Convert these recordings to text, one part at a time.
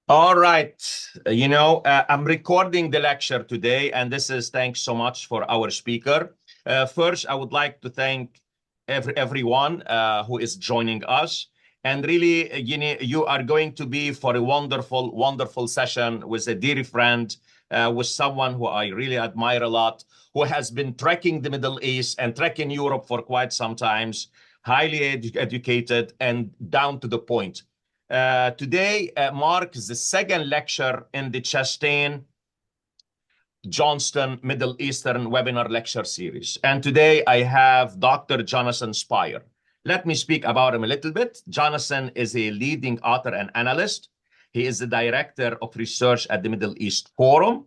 All right. I'm recording the lecture today, and this is thanks so much for our speaker. First, I would like to thank everyone who is joining us. And really, you are going to be for a wonderful, wonderful session with a dear friend, with someone who I really admire a lot, who has been trekking the Middle East and trekking Europe for quite some times, highly educated and down to the point. Today marks the second lecture in the Chastain-Johnston Middle Eastern webinar lecture series. And today I have Dr. Jonathan Spire. Let me speak about him a little bit. Jonathan is a leading author and analyst. He is the director of research at the Middle East Forum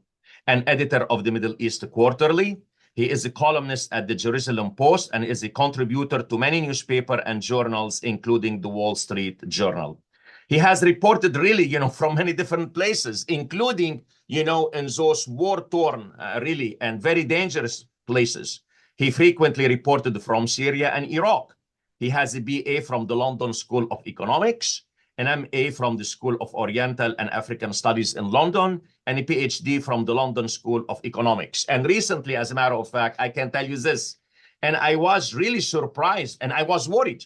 and editor of the Middle East Quarterly. He is a columnist at the Jerusalem Post and is a contributor to many newspapers and journals, including the Wall Street Journal. He has reported really, from many different places, including, in those war-torn, really, and very dangerous places. He frequently reported from Syria and Iraq. He has a BA from the London School of Economics, an MA from the School of Oriental and African Studies in London, and a PhD from the London School of Economics. And recently, as a matter of fact, I can tell you this, and I was really surprised and I was worried.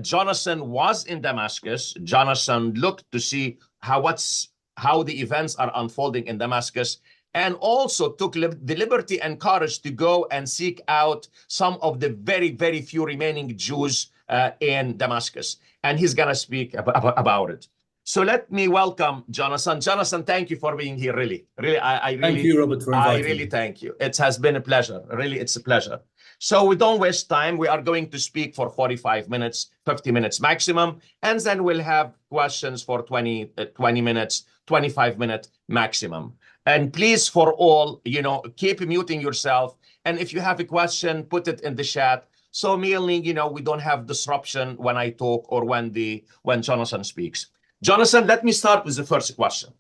Jonathan was in Damascus. Jonathan looked to see how the events are unfolding in Damascus, and also took the liberty and courage to go and seek out some of the very, very few remaining Jews in Damascus. And he's going to speak about it. So let me welcome Jonathan. Jonathan, thank you for being here. Really, I really thank you, Robert, for inviting me. I really me. thank you. It has been a pleasure. Really, it's a pleasure. So we don't waste time. We are going to speak for 45 minutes, 50 minutes maximum, and then we'll have questions for 20 minutes, 25 minutes maximum. And please, for all, keep muting yourself. And if you have a question, put it in the chat. So mainly, we don't have disruption when I talk or when Jonathan speaks. Jonathan, let me start with the first question,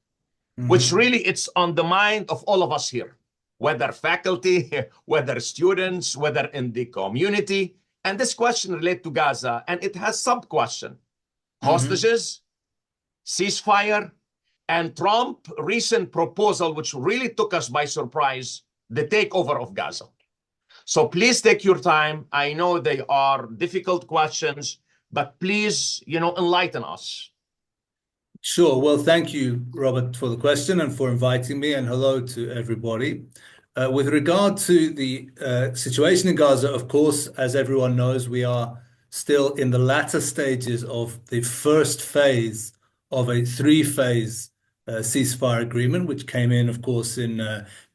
which really it's on the mind of all of us here, whether faculty, whether students, whether in the community. And this question relates to Gaza, and it has sub-question: hostages, ceasefire, and Trump's recent proposal, which really took us by surprise, the takeover of Gaza. So please take your time. I know they are difficult questions, but please, enlighten us. Sure. Well, thank you, Robert, for the question and for inviting me, and hello to everybody. With regard to the situation in Gaza, of course, as everyone knows, we are still in the latter stages of the first phase of a three-phase ceasefire agreement, which came in, of course, in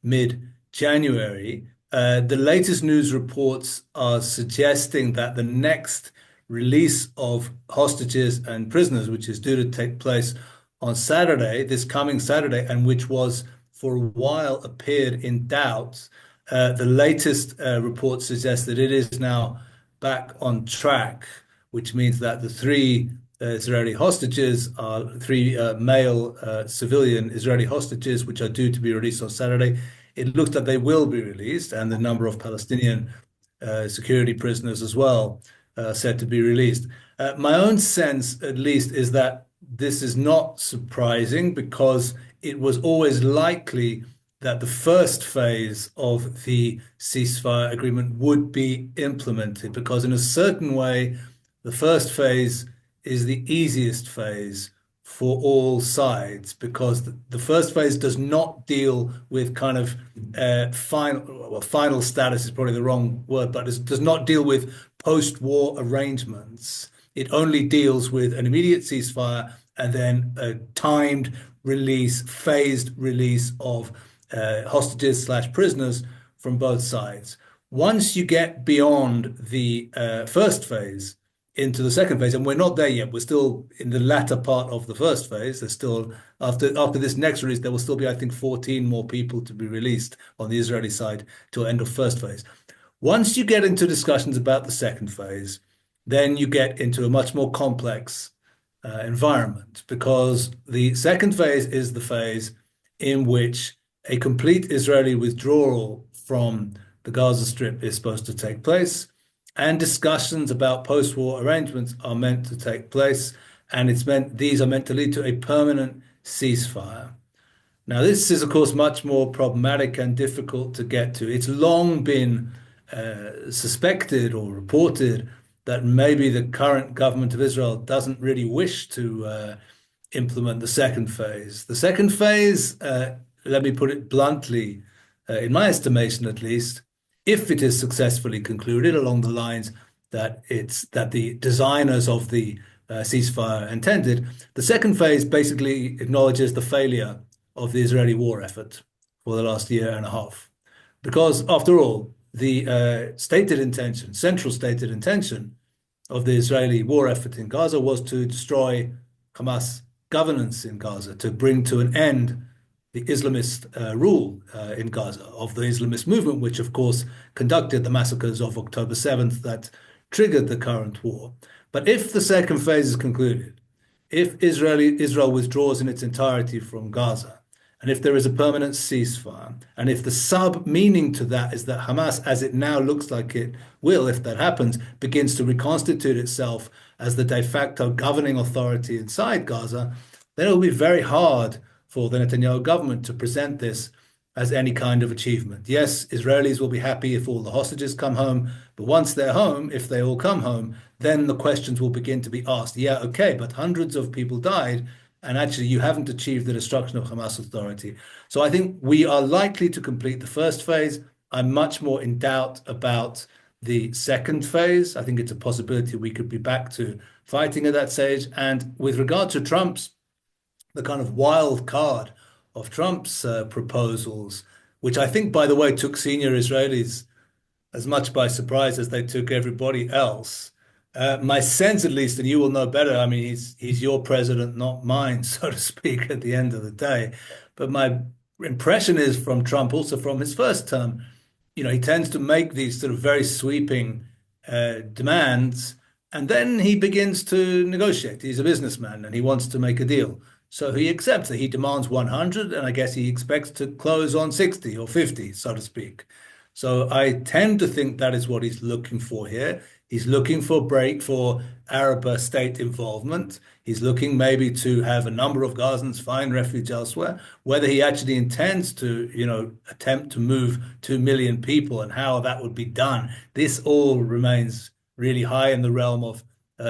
mid-January. The latest news reports are suggesting that the next release of hostages and prisoners, which is due to take place on Saturday, this coming Saturday, and which was for a while appeared in doubt. The latest report suggests that it is now back on track, which means that the three Israeli hostages are three male civilian Israeli hostages, which are due to be released on Saturday. It looks like they will be released, and the number of Palestinian security prisoners as well said to be released. My own sense, at least, is that this is not surprising, because it was always likely that the first phase of the ceasefire agreement would be implemented, because in a certain way, the first phase is the easiest phase for all sides, because the first phase does not deal with kind of final status is probably the wrong word, but it does not deal with post-war arrangements. It only deals with an immediate ceasefire and then a timed release, phased release of hostages/prisoners from both sides. Once you get beyond the first phase into the second phase, and we're not there yet, we're still in the latter part of the first phase. There's still, after this next release, there will still be, I think, 14 more people to be released on the Israeli side till end of first phase. Once you get into discussions about the second phase, then you get into a much more complex environment, because the second phase is the phase in which a complete Israeli withdrawal from the Gaza Strip is supposed to take place, and discussions about post-war arrangements are meant to take place, and these are meant to lead to a permanent ceasefire. Now, this is, of course, much more problematic and difficult to get to. It's long been suspected or reported that maybe the current government of Israel doesn't really wish to implement the second phase. The second phase, let me put it bluntly, in my estimation at least, if it is successfully concluded along the lines that the designers of the ceasefire intended, the second phase basically acknowledges the failure of the Israeli war effort for the last year and a half. Because after all, the central stated intention of the Israeli war effort in Gaza was to destroy Hamas governance in Gaza, to bring to an end the Islamist rule in Gaza of the Islamist movement, which of course conducted the massacres of October 7th that triggered the current war. But if the second phase is concluded, if Israel withdraws in its entirety from Gaza, and if there is a permanent ceasefire, and if the sub-meaning to that is that Hamas, as it now looks like it will, if that happens, begins to reconstitute itself as the de facto governing authority inside Gaza, then it will be very hard for the Netanyahu government to present this as any kind of achievement. Yes, Israelis will be happy if all the hostages come home, but once they're home, if they all come home, then the questions will begin to be asked. Yeah, okay, but hundreds of people died, and actually you haven't achieved the destruction of Hamas authority. So I think we are likely to complete the first phase. I'm much more in doubt about the second phase. I think it's a possibility we could be back to fighting at that stage. And with regard to the kind of wild card of Trump's proposals, which I think, by the way, took senior Israelis as much by surprise as they took everybody else. My sense, at least, and you will know better, I mean, he's your president, not mine, so to speak, at the end of the day. But my impression is from Trump, also from his first term, he tends to make these sort of very sweeping demands, and then he begins to negotiate. He's a businessman and he wants to make a deal. So he accepts that he demands 100, and I guess he expects to close on 60 or 50, so to speak. So I tend to think that is what he's looking for here. He's looking for Arab state involvement. He's looking maybe to have a number of Gazans find refuge elsewhere. Whether he actually intends to, attempt to move 2 million people and how that would be done, this all remains really high in the realm of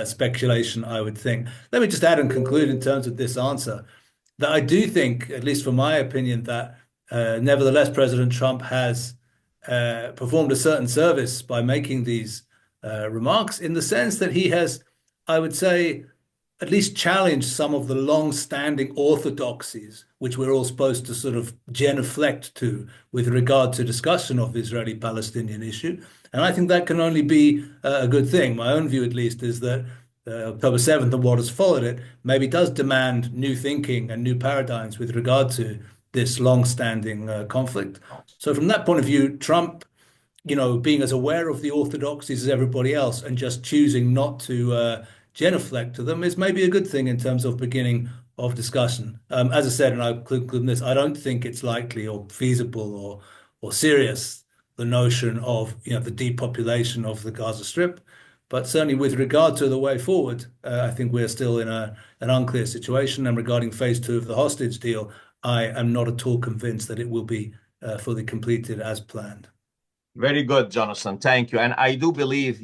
speculation, I would think. Let me just add and conclude in terms of this answer that I do think, at least from my opinion, that nevertheless President Trump has performed a certain service by making these remarks, in the sense that he has, I would say, at least challenged some of the long-standing orthodoxies, which we're all supposed to sort of genuflect to with regard to discussion of the Israeli-Palestinian issue. And I think that can only be a good thing. My own view, at least, is that October 7th and what has followed it maybe does demand new thinking and new paradigms with regard to this long-standing conflict. So from that point of view, Trump, being as aware of the orthodoxies as everybody else and just choosing not to genuflect to them is maybe a good thing in terms of beginning of discussion. As I said, and I'll conclude this, I don't think it's likely or feasible or serious, the notion of the depopulation of the Gaza Strip. But certainly with regard to the way forward, I think we're still in an unclear situation. And regarding phase 2 of the hostage deal, I am not at all convinced that it will be fully completed as planned. Very good, Jonathan. Thank you. And I do believe,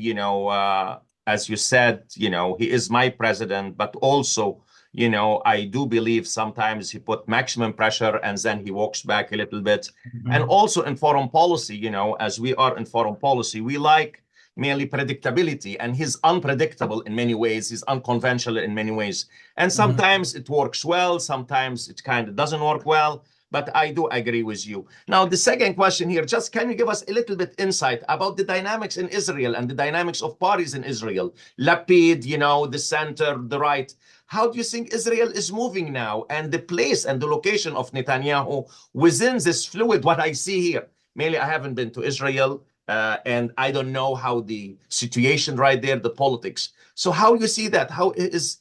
as you said, he is my president, but also, I do believe sometimes he put maximum pressure and then he walks back a little bit. Mm-hmm. And also in foreign policy, as we are in foreign policy, we like mainly predictability, and he's unpredictable in many ways. He's unconventional in many ways. And sometimes it works well, sometimes it kind of doesn't work well. But I do agree with you. Now, the second question here, just can you give us a little bit insight about the dynamics in Israel and the dynamics of parties in Israel? Lapid, the center, the right. How do you think Israel is moving now, and the place and the location of Netanyahu within this fluid, what I see here? Mainly, I haven't been to Israel, and I don't know how the situation right there, the politics. So how you see that? How is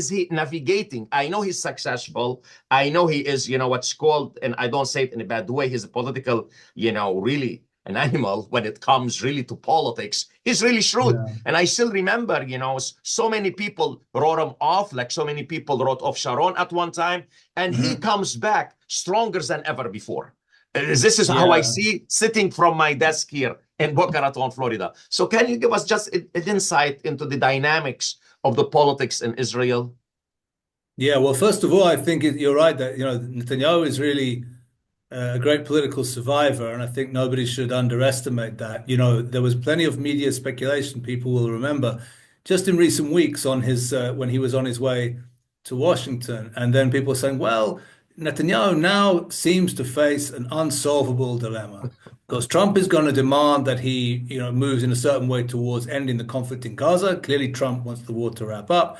he navigating? I know he's successful. I know he is, what's called, and I don't say it in a bad way, he's a political, really an animal when it comes really to politics. He's really shrewd. Yeah. And I still remember, so many people wrote him off, like so many people wrote off Sharon at one time. And he Mhm. comes back stronger than ever before. This is how I Yeah. see sitting from my desk here in Boca Raton, Florida. So can you give us just an insight into the dynamics of the politics in Israel? Yeah. Well, first of all, I think you're right that, Netanyahu is really a great political survivor, and I think nobody should underestimate that. There was plenty of media speculation, people will remember, just in recent weeks on his when he was on his way to Washington, and then people saying, well, Netanyahu now seems to face an unsolvable dilemma because Trump is going to demand that he, moves in a certain way towards ending the conflict in Gaza. Clearly, Trump wants the war to wrap up,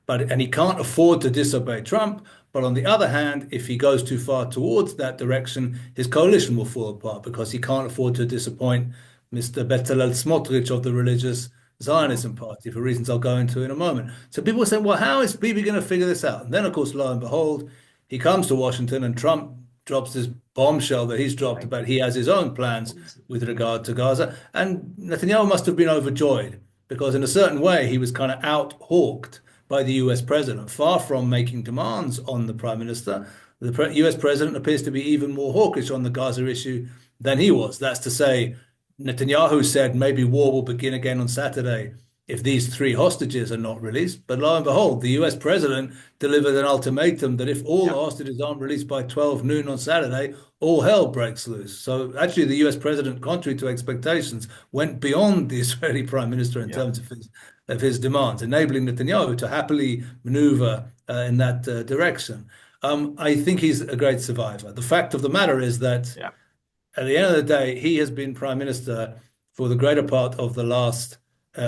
and he can't afford to disobey Trump. But on the other hand, if he goes too far towards that direction, his coalition will fall apart because he can't afford to disappoint Mr. Bezalel Smotrich of the Religious Zionism Party for reasons I'll go into in a moment. So people are saying, well, how is Bibi going to figure this out? And then, of course, lo and behold, he comes to Washington and Trump drops this bombshell that he's dropped about he has his own plans with regard to Gaza. And Netanyahu must have been overjoyed because in a certain way, he was kind of out-hawked by the US president. Far from making demands on the prime minister, the US president appears to be even more hawkish on the Gaza issue than he was. That's to say, Netanyahu said maybe war will begin again on Saturday if these three hostages are not released. But lo and behold, the US president delivered an ultimatum that if all the hostages aren't released by 12 noon on Saturday, all hell breaks loose. So actually, the US president, contrary to expectations, went beyond the Israeli prime minister in terms of his demands, enabling Netanyahu to happily maneuver in that direction. I think he's a great survivor. The fact of the matter is that at the end of the day, he has been prime minister for the greater part of the last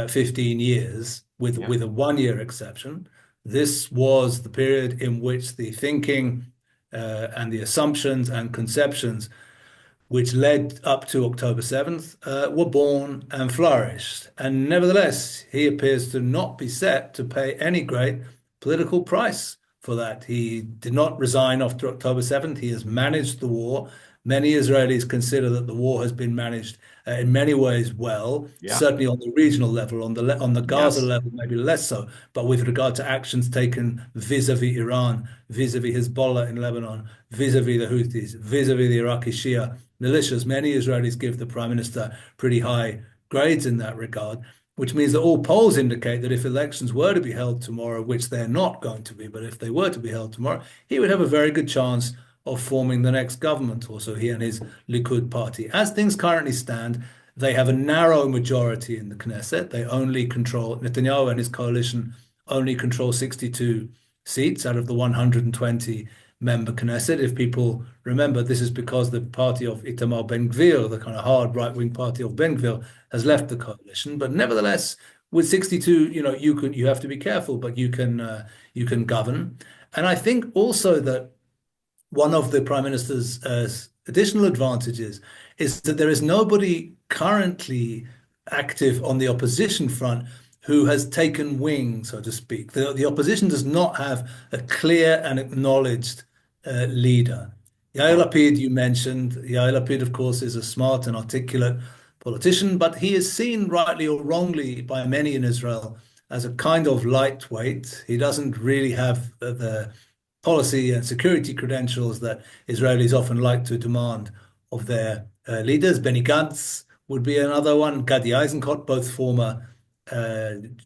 15 years, with a 1 year exception. This was the period in which the thinking and the assumptions and conceptions which led up to October 7th, were born and flourished. And nevertheless, he appears to not be set to pay any great political price for that. He did not resign after October 7th. He has managed the war. Many Israelis consider that the war has been managed in many ways well, certainly on the regional level, on the Gaza level, maybe less so. But with regard to actions taken vis-a-vis Iran, vis-a-vis Hezbollah in Lebanon, vis-a-vis the Houthis, vis-a-vis the Iraqi Shia militias, many Israelis give the prime minister pretty high grades in that regard, which means that all polls indicate that if elections were to be held tomorrow, which they're not going to be, but if they were to be held tomorrow, he would have a very good chance of forming the next government, also he and his Likud party. As things currently stand, they have a narrow majority in the Knesset. They only control, Netanyahu and his coalition only control 62 seats out of the 120-member Knesset. If people remember, this is because the party of Itamar Ben-Gvir, the kind of hard right-wing party of Ben-Gvir, has left the coalition. But nevertheless, with 62, you have to be careful, but you can govern. And I think also that one of the prime minister's additional advantages is that there is nobody currently active on the opposition front who has taken wing, so to speak. The opposition does not have a clear and acknowledged leader. Yair Lapid, you mentioned. Yair Lapid, of course, is a smart and articulate politician, but he is seen rightly or wrongly by many in Israel as a kind of lightweight. He doesn't really have the policy and security credentials that Israelis often like to demand of their leaders. Benny Gantz would be another one, Gadi Eisenkot, both former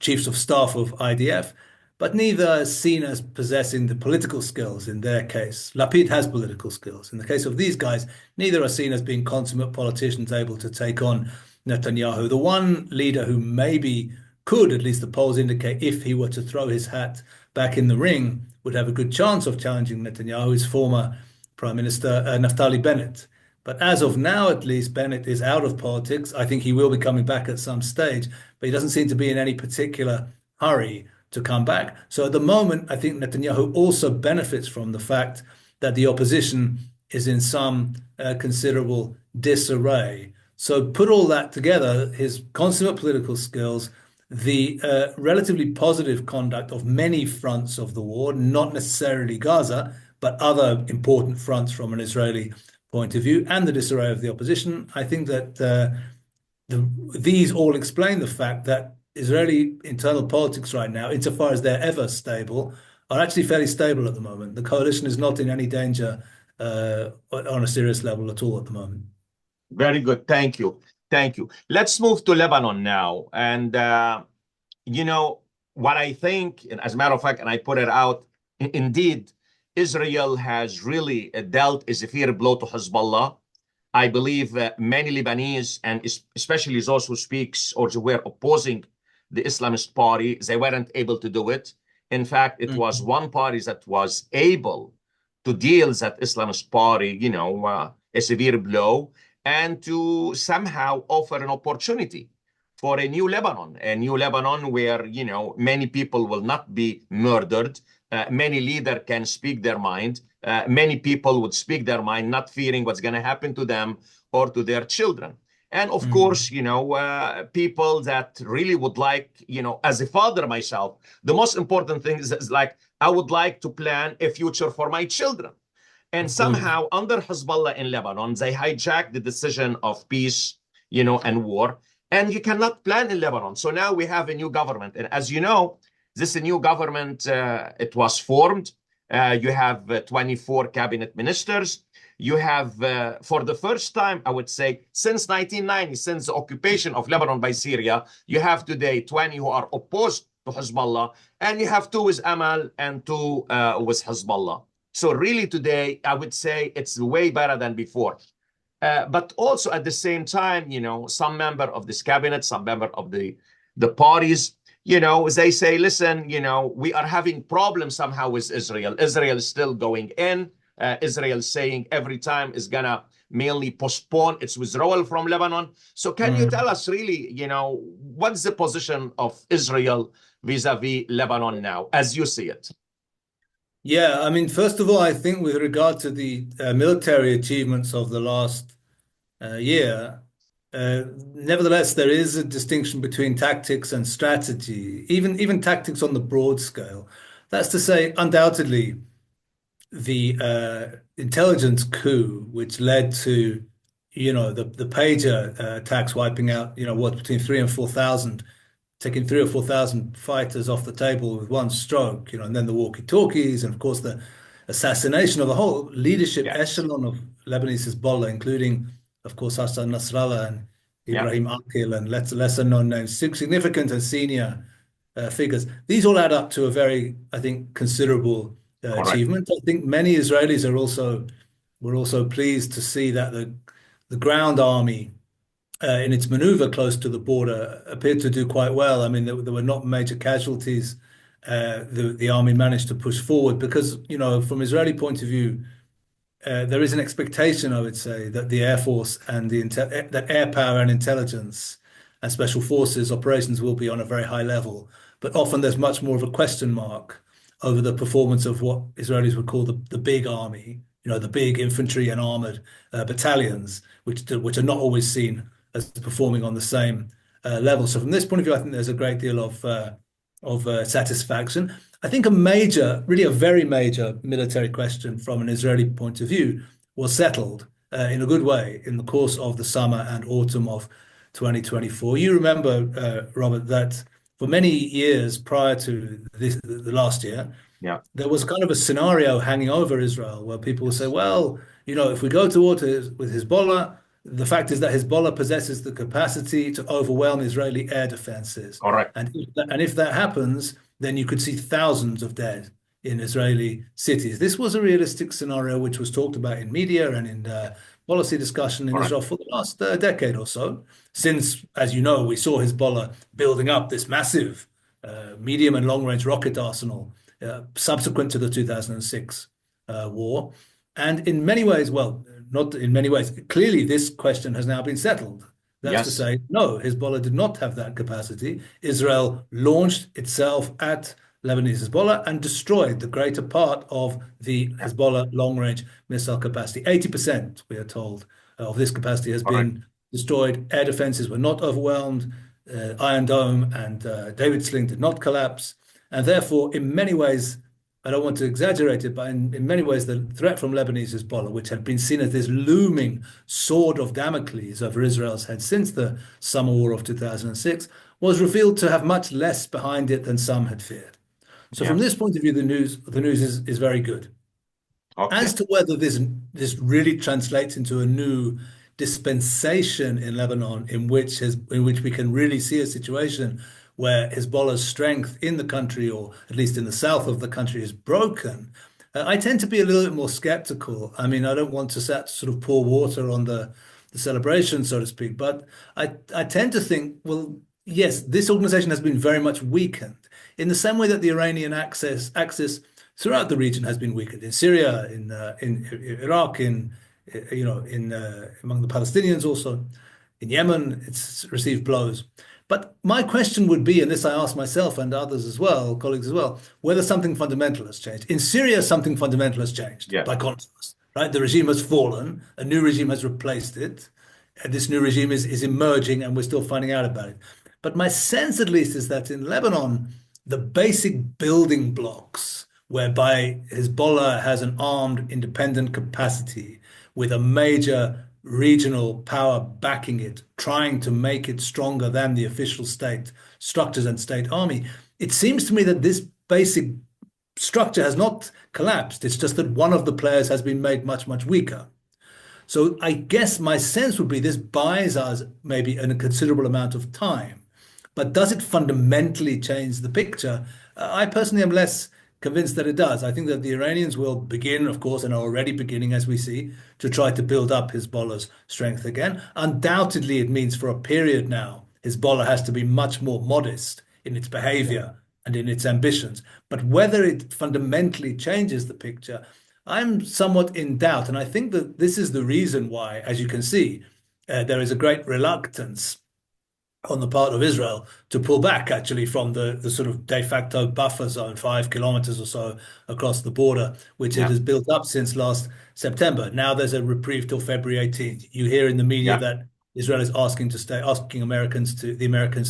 chiefs of staff of IDF, but neither is seen as possessing the political skills in their case. Lapid has political skills. In the case of these guys, neither are seen as being consummate politicians able to take on Netanyahu. The one leader who maybe could, at least the polls indicate, if he were to throw his hat back in the ring, would have a good chance of challenging Netanyahu is former Prime Minister Naftali Bennett. But as of now, at least, Bennett is out of politics. I think he will be coming back at some stage, but he doesn't seem to be in any particular hurry to come back. So at the moment, I think Netanyahu also benefits from the fact that the opposition is in some considerable disarray. So put all that together, his consummate political skills, the relatively positive conduct of many fronts of the war, not necessarily Gaza, but other important fronts from an Israeli point of view and the disarray of the opposition. I think that these all explain the fact that Israeli internal politics right now, insofar as they're ever stable, are actually fairly stable at the moment. The coalition is not in any danger on a serious level at all at the moment. Very good. Thank you. Thank you. Let's move to Lebanon now. And, you know, what I think, and as a matter of fact, and I put it out, indeed, Israel has really dealt a severe blow to Hezbollah. I believe many Lebanese, and especially those who speaks or who were opposing the Islamist party, they weren't able to do it. In fact, it was one party that was able to deal that Islamist party, you know, a severe blow, and to somehow offer an opportunity for a new Lebanon where, you know, many people will not be murdered. Many leaders can speak their mind. Many people would speak their mind, not fearing what's going to happen to them or to their children. And of course, you know, people that really would like, you know, as a father myself, the most important thing is like, I would like to plan a future for my children. And somehow under Hezbollah in Lebanon, they hijacked the decision of peace, you know, and war. And you cannot plan in Lebanon. So now we have a new government. And as you know, this new government, it was formed. You have 24 cabinet ministers. You have, for the first time, I would say, since 1990, since the occupation of Lebanon by Syria, you have today 20 who are opposed to Hezbollah, and you have 2 with Amal and 2 with Hezbollah. So really today, I would say it's way better than before. But also at the same time, you know, some member of this cabinet, some member of the parties, you know, they say, listen, you know, we are having problems somehow with Israel. Israel is still going in. Israel saying every time is going to mainly postpone its withdrawal from Lebanon. So can you tell us really, you know, what's the position of Israel vis-a-vis Lebanon now, as you see it? Yeah, I mean, first of all, I think with regard to the military achievements of the last year, nevertheless, there is a distinction between tactics and strategy, even tactics on the broad scale. That's to say, undoubtedly, the intelligence coup, which led to, you know, the pager attacks wiping out, you know, what, between 3,000 and 4,000, taking 3,000 or 4,000 fighters off the table with one stroke, you know, and then the walkie-talkies, and of course the assassination of the whole leadership echelon of Lebanese Hezbollah, including, of course, Hassan Nasrallah and Ibrahim Aqil and lesser known names, significant and senior figures. These all add up to a very, I think, considerable achievement. I think many Israelis were also pleased to see that the ground army in its maneuver close to the border appeared to do quite well. I mean, there were not major casualties. The army managed to push forward because, you know, from Israeli point of view, there is an expectation, I would say, that the Air Force and that air power and intelligence and special forces operations will be on a very high level. But often there's much more of a question mark over the performance of what Israelis would call the big army, you know, the big infantry and armored battalions, which are not always seen as performing on the same level. So from this point of view, I think there's a great deal of satisfaction. I think really a very major military question from an Israeli point of view was settled in a good way in the course of the summer and autumn of 2024. You remember, Robert, that for many years prior to the last year, there was kind of a scenario hanging over Israel where people would say, well, you know, if we go to war with Hezbollah, the fact is that Hezbollah possesses the capacity to overwhelm Israeli air defenses. Correct. And if that happens, then you could see thousands of dead in Israeli cities. This was a realistic scenario which was talked about in media and in policy discussion in Israel for the last decade or so, since, as you know, we saw Hezbollah building up this massive medium and long-range rocket arsenal subsequent to the 2006 war. And in many ways, well, not in many ways, clearly this question has now been settled. That's to say, no, Hezbollah did not have that capacity. Israel launched itself at Lebanese Hezbollah and destroyed the greater part of the Hezbollah long-range missile capacity. 80%, we are told, of this capacity has been destroyed. Air defenses were not overwhelmed. Iron Dome and David Sling did not collapse. And therefore, in many ways, I don't want to exaggerate it, but in many ways, the threat from Lebanese Hezbollah, which had been seen as this looming sword of Damocles over Israel's head since the summer war of 2006, was revealed to have much less behind it than some had feared. So Yeah. from this point of view, the news is very good. Okay. As to whether this really translates into a new dispensation in Lebanon, in which we can really see a situation where Hezbollah's strength in the country, or at least in the south of the country, is broken, I tend to be a little bit more skeptical. I mean, I don't want to sort of pour water on the celebration, so to speak, but I tend to think, well, yes, this organization has been very much weakened in the same way that the Iranian axis throughout the region has been weakened in Syria, in Iraq, among the Palestinians also, in Yemen, it's received blows. But my question would be, and this I ask myself and others as well, colleagues as well, whether something fundamental has changed. In Syria, something fundamental has changed, Yeah. by contrast, right? The regime has fallen, a new regime has replaced it, and this new regime is emerging, and we're still finding out about it. But my sense, at least, is that in Lebanon, the basic building blocks whereby Hezbollah has an armed, independent capacity with a major regional power backing it, trying to make it stronger than the official state structures and state army. It seems to me that this basic structure has not collapsed. It's just that one of the players has been made much, much weaker. So I guess my sense would be this buys us maybe a considerable amount of time. But does it fundamentally change the picture? I personally am less convinced that it does. I think that the Iranians will begin, of course, and are already beginning, as we see, to try to build up Hezbollah's strength again. Undoubtedly, it means for a period now, Hezbollah has to be much more modest in its behavior and in its ambitions. But whether it fundamentally changes the picture, I'm somewhat in doubt. And I think that this is the reason why, as you can see, there is a great reluctance on the part of Israel to pull back actually from the sort of de facto buffer zone, 5 kilometers or so across the border, which it Yeah. has built up since last September. Now there's a reprieve till February 18th. You hear in the media Yeah. that Israel is asking the Americans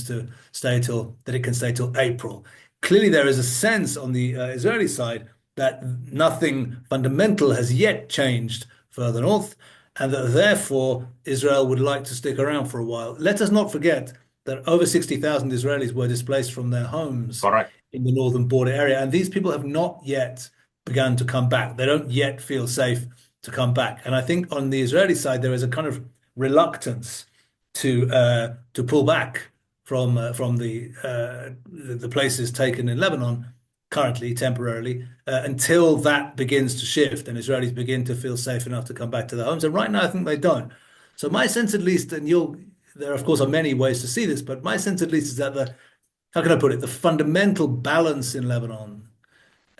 to stay till that it can stay till April. Clearly, there is a sense on the Israeli side that nothing fundamental has yet changed further north, and that therefore Israel would like to stick around for a while. Let us not forget that over 60,000 Israelis were displaced from their homes Correct. in the northern border area, and these people have not yet begun to come back. They don't yet feel safe to come back. And I think on the Israeli side, there is a kind of reluctance to pull back from the places taken in Lebanon currently, temporarily, until that begins to shift and Israelis begin to feel safe enough to come back to their homes. And right now, I think they don't. So my sense, at least, and there, of course, are many ways to see this, but my sense, at least, is that how can I put it? The fundamental balance in Lebanon,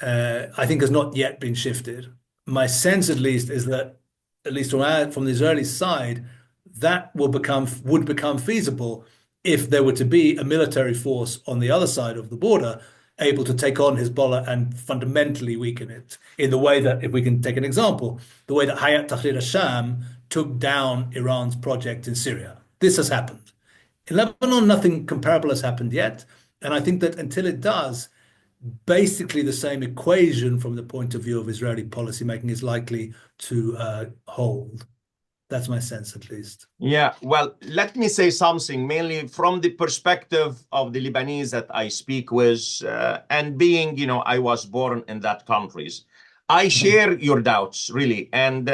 I think, has not yet been shifted. My sense, at least, is that, at least from the Israeli side, that would become feasible if there were to be a military force on the other side of the border able to take on Hezbollah and fundamentally weaken it in the way that, if we can take an example, the way that Hayat Tahrir al-Sham took down Iran's project in Syria. This has happened. In Lebanon, nothing comparable has happened yet. And I think that until it does, basically the same equation from the point of view of Israeli policymaking is likely to hold. That's my sense, at least. Yeah, well, let me say something mainly from the perspective of the Lebanese that I speak with, and being, I was born in that countries. I share your doubts, really. And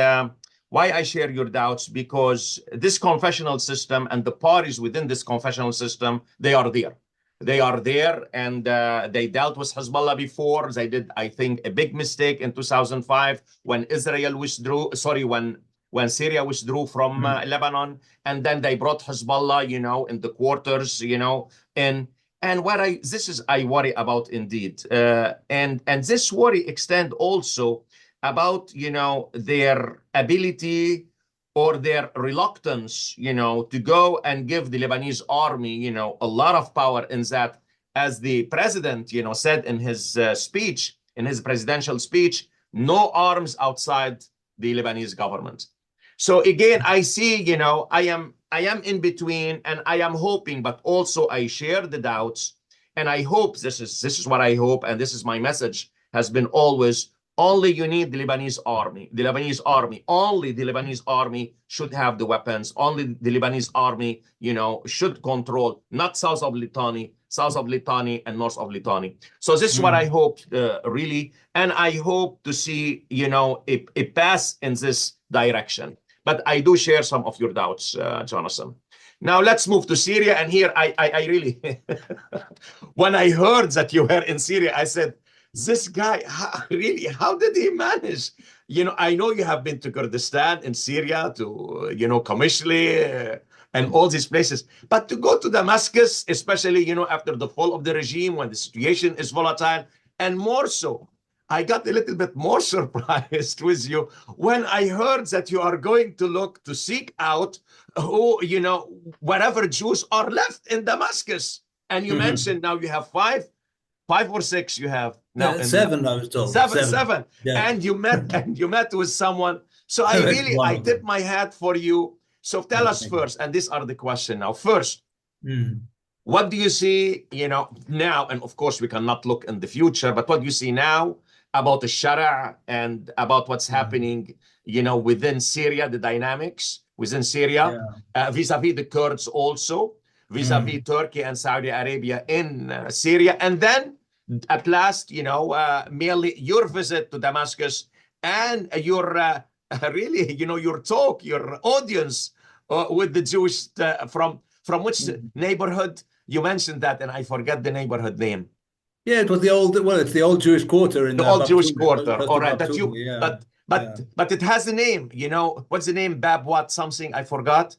why I share your doubts? Because this confessional system and the parties within this confessional system, they are there. They are there, and they dealt with Hezbollah before. They did, I think, a big mistake in 2005 when Israel withdrew, sorry, when Syria withdrew from Lebanon, and then they brought Hezbollah, in the quarters, and I worry about indeed, and this worry extend also about their ability or their reluctance, to go and give the Lebanese army, a lot of power in that, as the president, said in his speech, in his presidential speech, no arms outside the Lebanese government. So again, I see, I am in between, and I am hoping, but also I share the doubts, and I hope this is what I hope, and this is my message has been always only you need the Lebanese army. The Lebanese army, only the Lebanese army should have the weapons. Only the Lebanese army, should control, not south of Litani and north of Litani. So this is what I hope, really, and I hope to see, a pass in this direction. But I do share some of your doubts, Jonathan. Now let's move to Syria. And here I really, when I heard that you were in Syria, I said, this guy, really, how did he manage? I know you have been to Kurdistan in Syria, to, Kamishli, and all these places. But to go to Damascus, especially, after the fall of the regime, when the situation is volatile, and more so, I got a little bit more surprised with you when I heard that you are going to seek out whatever Jews are left in Damascus. And you mentioned now you have five or six you have now. Seven, I was told. Seven. Yeah. And you met with someone. So I tip my hat for you. So tell us first, and these are the question now. First, what do you see, now? And of course, we cannot look in the future, but what do you see now about the Sharia and about what's happening, within Syria, the dynamics within Syria, vis-a-vis the Kurds also, vis-a-vis Turkey and Saudi Arabia in Syria. And then at last, merely your visit to Damascus and your really, your talk, your audience with the Jewish from which neighborhood? You mentioned that, and I forget the neighborhood name. Yeah, it was it's the old Jewish quarter in the old Jewish quarter. All right, but it has a name. What's the name? Bab what something? I forgot.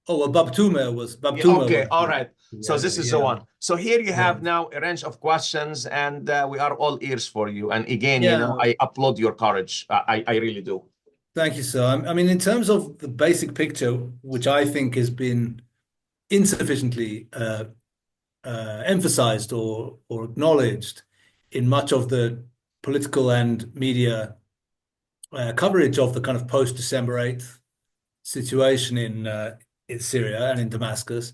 Oh, well, Babtuma was. Okay, all right. So this is the one. So here you have now a range of questions, and we are all ears for you. And again, I applaud your courage. I really do. Thank you, sir. I mean, in terms of the basic picture, which I think has been insufficiently emphasized or acknowledged in much of the political and media coverage of the kind of post-December 8th situation in Syria and in Damascus.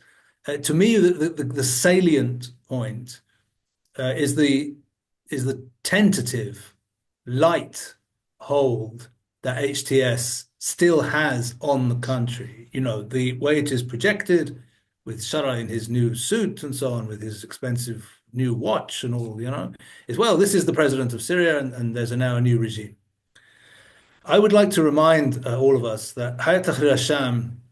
To me, the salient point is the tentative, light hold that HTS still has on the country. The way it is projected, with Shara in his new suit and so on, with his expensive new watch and all, is, well, this is the president of Syria, and there's now a new regime. I would like to remind all of us that Hayat Tahrir al-Sham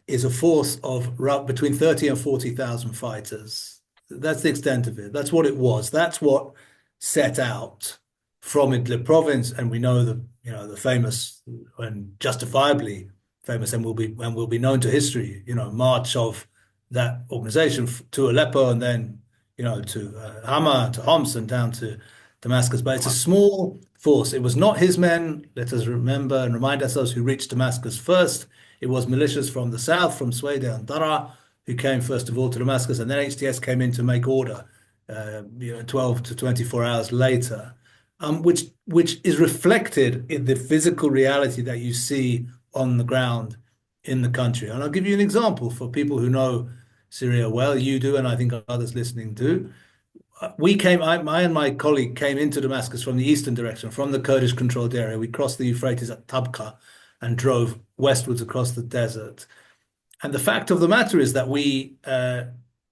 is a force of between 30 and 40,000 fighters. That's the extent of it. That's what it was. That's what set out from Idlib province, and we know the famous and justifiably famous and will be known to history, march of that organization to Aleppo, and then to Hama, to Homs, and down to Damascus. But it's a small force. It was not his men, let us remember and remind ourselves, who reached Damascus first. It was militias from the south, from Swayda and Dara, who came first of all to Damascus, and then HTS came in to make order 12 to 24 hours later, which is reflected in the physical reality that you see on the ground in the country. And I'll give you an example for people who know Syria well. You do, and I think others listening do. I and my colleague came into Damascus from the eastern direction, from the Kurdish-controlled area. We crossed the Euphrates at Tabqa and drove westwards across the desert. And the fact of the matter is that we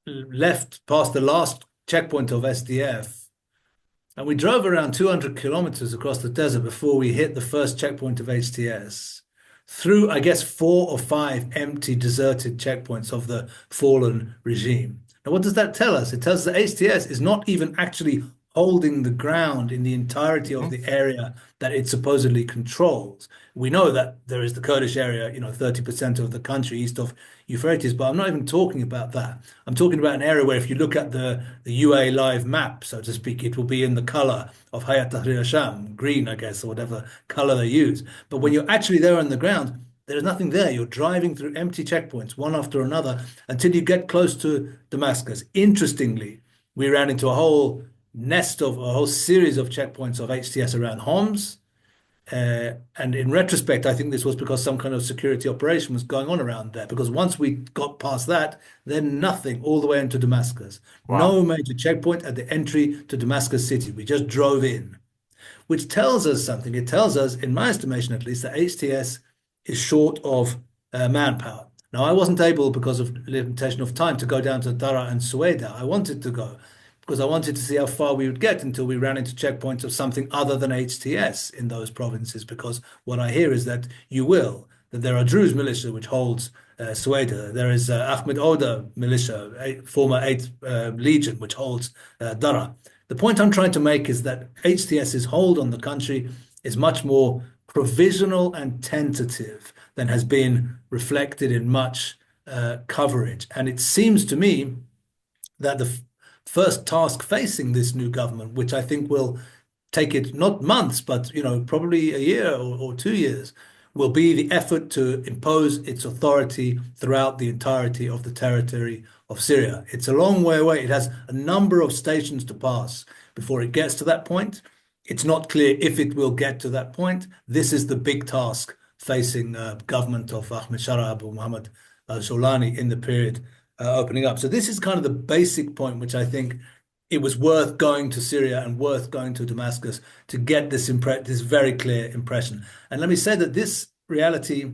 left past the last checkpoint of SDF, and we drove around 200 kilometers across the desert before we hit the first checkpoint of HTS, through, I guess, 4 or 5 empty, deserted checkpoints of the fallen regime. Now, what does that tell us? It tells us that HTS is not even actually holding the ground in the entirety of the area that it supposedly controls. We know that there is the Kurdish area, 30% of the country east of Euphrates, but I'm not even talking about that. I'm talking about an area where, if you look at the UA live map, so to speak, it will be in the color of Hayat Tahrir al-Sham, green, I guess, or whatever color they use. But when you're actually there on the ground, there is nothing there. You're driving through empty checkpoints, one after another, until you get close to Damascus. Interestingly, we ran into a whole series of checkpoints of HTS around Homs. And in retrospect, I think this was because some kind of security operation was going on around there. Because once we got past that, then nothing all the way into Damascus. Wow. No major checkpoint at the entry to Damascus city. We just drove in. which tells us something. It tells us, in my estimation at least, that HTS is short of manpower. Now, I wasn't able, because of limitation of time, to go down to Dara and Sueda. I wanted to go because I wanted to see how far we would get until we ran into checkpoints of something other than HTS in those provinces, because what I hear is that you will, that there are Druze militia which holds Sueda. There is Ahmed Oda militia, former 8th Legion, which holds Dara. The point I'm trying to make is that HTS's hold on the country is much more provisional and tentative than has been reflected in much coverage. And it seems to me that the first task facing this new government, which I think will take it not months, but probably a year or 2 years, will be the effort to impose its authority throughout the entirety of the territory of Syria. It's a long way away. It has a number of stations to pass before it gets to that point. It's not clear if it will get to that point. This is the big task facing government of Ahmed Shara Abu Muhammad al-Sholani in the period opening up. So this is kind of the basic point, which I think it was worth going to Syria and worth going to Damascus to get this very clear impression. And let me say that this reality,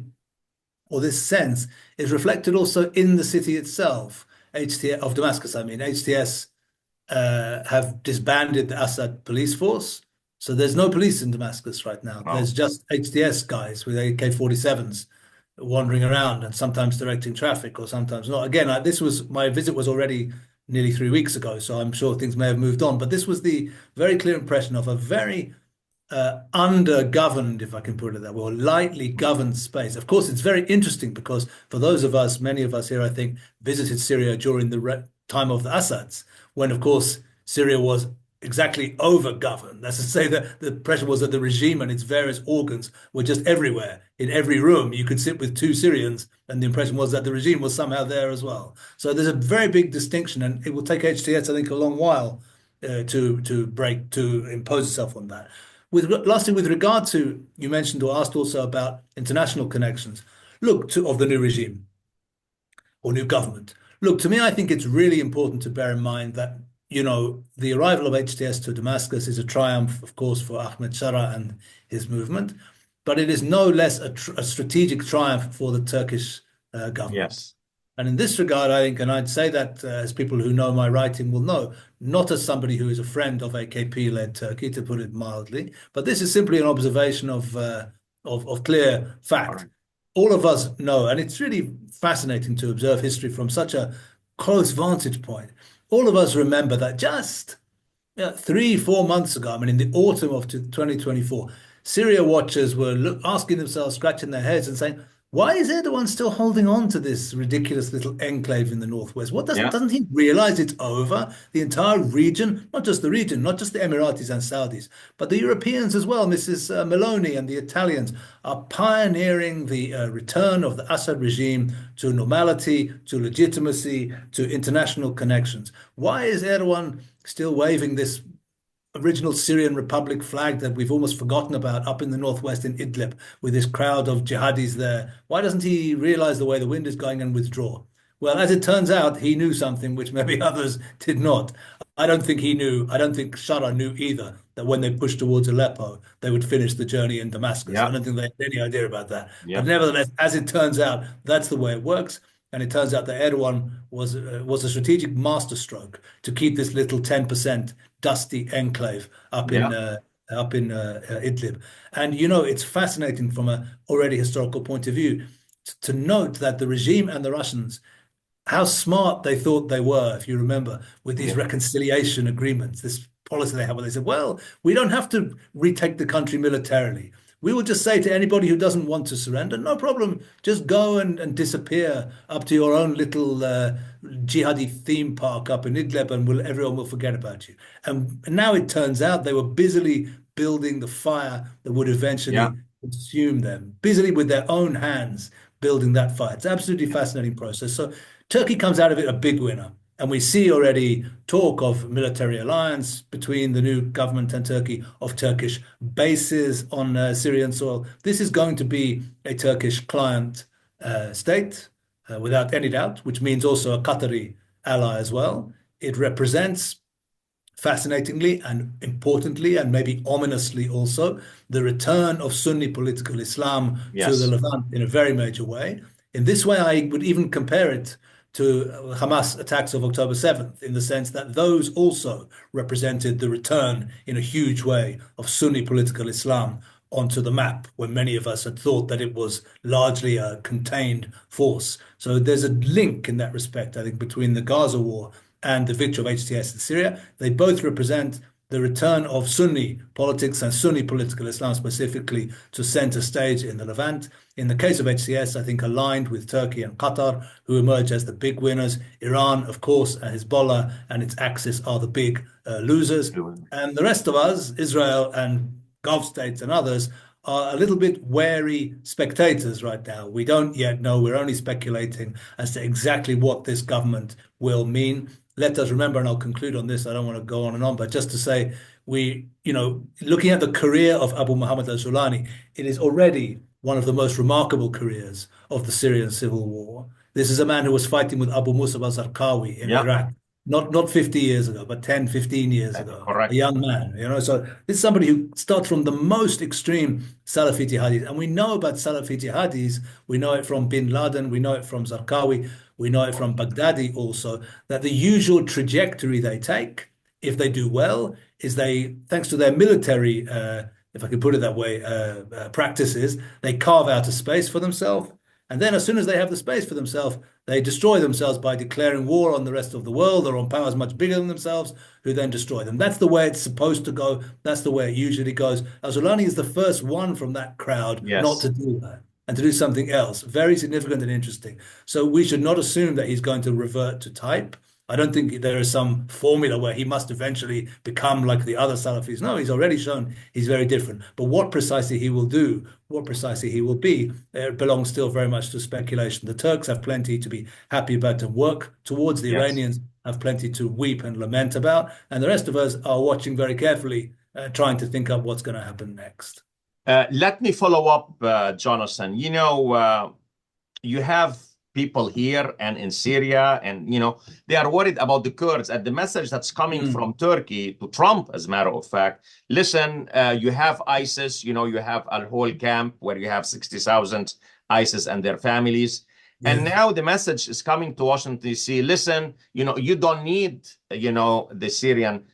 or this sense, is reflected also in the city itself, of Damascus. I mean, HTS have disbanded the Assad police force. So there's no police in Damascus right now. Wow. There's just HTS guys with AK-47s wandering around and sometimes directing traffic or sometimes not. Again, my visit was already nearly 3 weeks ago, so I'm sure things may have moved on. But this was the very clear impression of a very under-governed, if I can put it that way, or lightly governed space. Of course, it's very interesting because for those of us, many of us here, I think, visited Syria during the time of the Assads, when, of course, Syria was exactly over-governed. That's to say that the pressure was that the regime and its various organs were just everywhere. In every room, you could sit with 2 Syrians, and the impression was that the regime was somehow there as well. So there's a very big distinction, and it will take HTS, I think, a long while to impose itself on that. Lastly, with regard to, you mentioned or asked also about international connections, of the new regime or new government. Look, to me, I think it's really important to bear in mind that the arrival of HTS to Damascus is a triumph, of course, for Ahmed Shara and his movement, but it is no less a strategic triumph for the Turkish government. Yes. And in this regard, I think, and I'd say that as people who know my writing will know, not as somebody who is a friend of AKP-led Turkey, to put it mildly, but this is simply an observation of clear fact. Right. All of us know, and it's really fascinating to observe history from such a close vantage point. All of us remember that just 3-4 months ago, I mean, in the autumn of 2024, Syria watchers were asking themselves, scratching their heads and saying, why is Erdogan still holding on to this ridiculous little enclave in the northwest? Doesn't he realize it's over? The entire region, not just the region, not just the Emiratis and Saudis, but the Europeans as well, Mrs. Meloni and the Italians, are pioneering the return of the Assad regime to normality, to legitimacy, to international connections. Why is Erdogan still waving this original Syrian Republic flag that we've almost forgotten about up in the northwest in Idlib with this crowd of jihadis there? Why doesn't he realize the way the wind is going and withdraw? Well, as it turns out, he knew something which maybe others did not. I don't think he knew. I don't think Shara knew either, that when they pushed towards Aleppo, they would finish the journey in Damascus. Yeah. I don't think they had any idea about that. Yeah. But nevertheless, as it turns out, that's the way it works. And it turns out that Erdogan was a strategic masterstroke to keep this little 10% dusty enclave up in Idlib. And it's fascinating from a already historical point of view to note that the regime and the Russians, how smart they thought they were, if you remember, with these reconciliation agreements, this policy they have where they said, well, we don't have to retake the country militarily. We will just say to anybody who doesn't want to surrender, no problem, just go and disappear up to your own little jihadi theme park up in Idlib, and everyone will forget about you. And now it turns out they were busily building the fire that would eventually consume them, busily with their own hands building that fire. It's an absolutely fascinating process. So Turkey comes out of it a big winner. And we see already talk of military alliance between the new government and Turkey, of Turkish bases on Syrian soil. This is going to be a Turkish client state, without any doubt, which means also a Qatari ally as well. It represents fascinatingly and importantly, and maybe ominously also, the return of Sunni political Islam to the Yes. Levant in a very major way. In this way, I would even compare it to Hamas attacks of October 7th, in the sense that those also represented the return in a huge way of Sunni political Islam onto the map, when many of us had thought that it was largely a contained force. So there's a link in that respect, I think, between the Gaza war and the victory of HTS in Syria. They both represent the return of Sunni politics and Sunni political Islam specifically to center stage in the Levant. In the case of HTS, I think aligned with Turkey and Qatar, who emerge as the big winners. Iran, of course, and Hezbollah and its axis are the big losers. And the rest of us, Israel and Gulf states and others, are a little bit wary spectators right now. We don't yet know. We're only speculating as to exactly what this government will mean. Let us remember, and I'll conclude on this, I don't want to go on and on, but just to say, looking at the career of Abu Muhammad al-Zulani, it is already one of the most remarkable careers of the Syrian civil war. This is a man who was fighting with Abu Musab al-Zarqawi in Yeah. Iraq, not 50 years ago, but 10, 15 years ago, a Correct. young man, So this is somebody who starts from the most extreme Salafi jihadis. And we know about Salafi jihadis. We know it from bin Laden. We know it from Zarqawi. We know it from Baghdadi also, that the usual trajectory they take, if they do well, is thanks to their military, if I can put it that way, practices, they carve out a space for themselves. And then as soon as they have the space for themselves, they destroy themselves by declaring war on the rest of the world or on powers much bigger than themselves, who then destroy them. That's the way it's supposed to go. That's the way it usually goes. Al-Zulani is the first one from that crowd not Yes. to do that and to do something else. Very significant and interesting. So we should not assume that he's going to revert to type. I don't think there is some formula where he must eventually become like the other Salafis. No, he's already shown he's very different. But what precisely he will do, what precisely he will be, it belongs still very much to speculation. The Turks have plenty to be happy about and work towards. The Yes. Iranians have plenty to weep and lament about. And the rest of us are watching very carefully, trying to think up what's going to happen next. Let me follow up, Jonathan. You have people here and in Syria, and they are worried about the Kurds. And the message that's coming from Turkey to Trump, as a matter of fact, listen, you have ISIS, you have a whole camp where you have 60,000 ISIS and their families. And now the message is coming to Washington, D.C. Listen, you don't need, the Syrian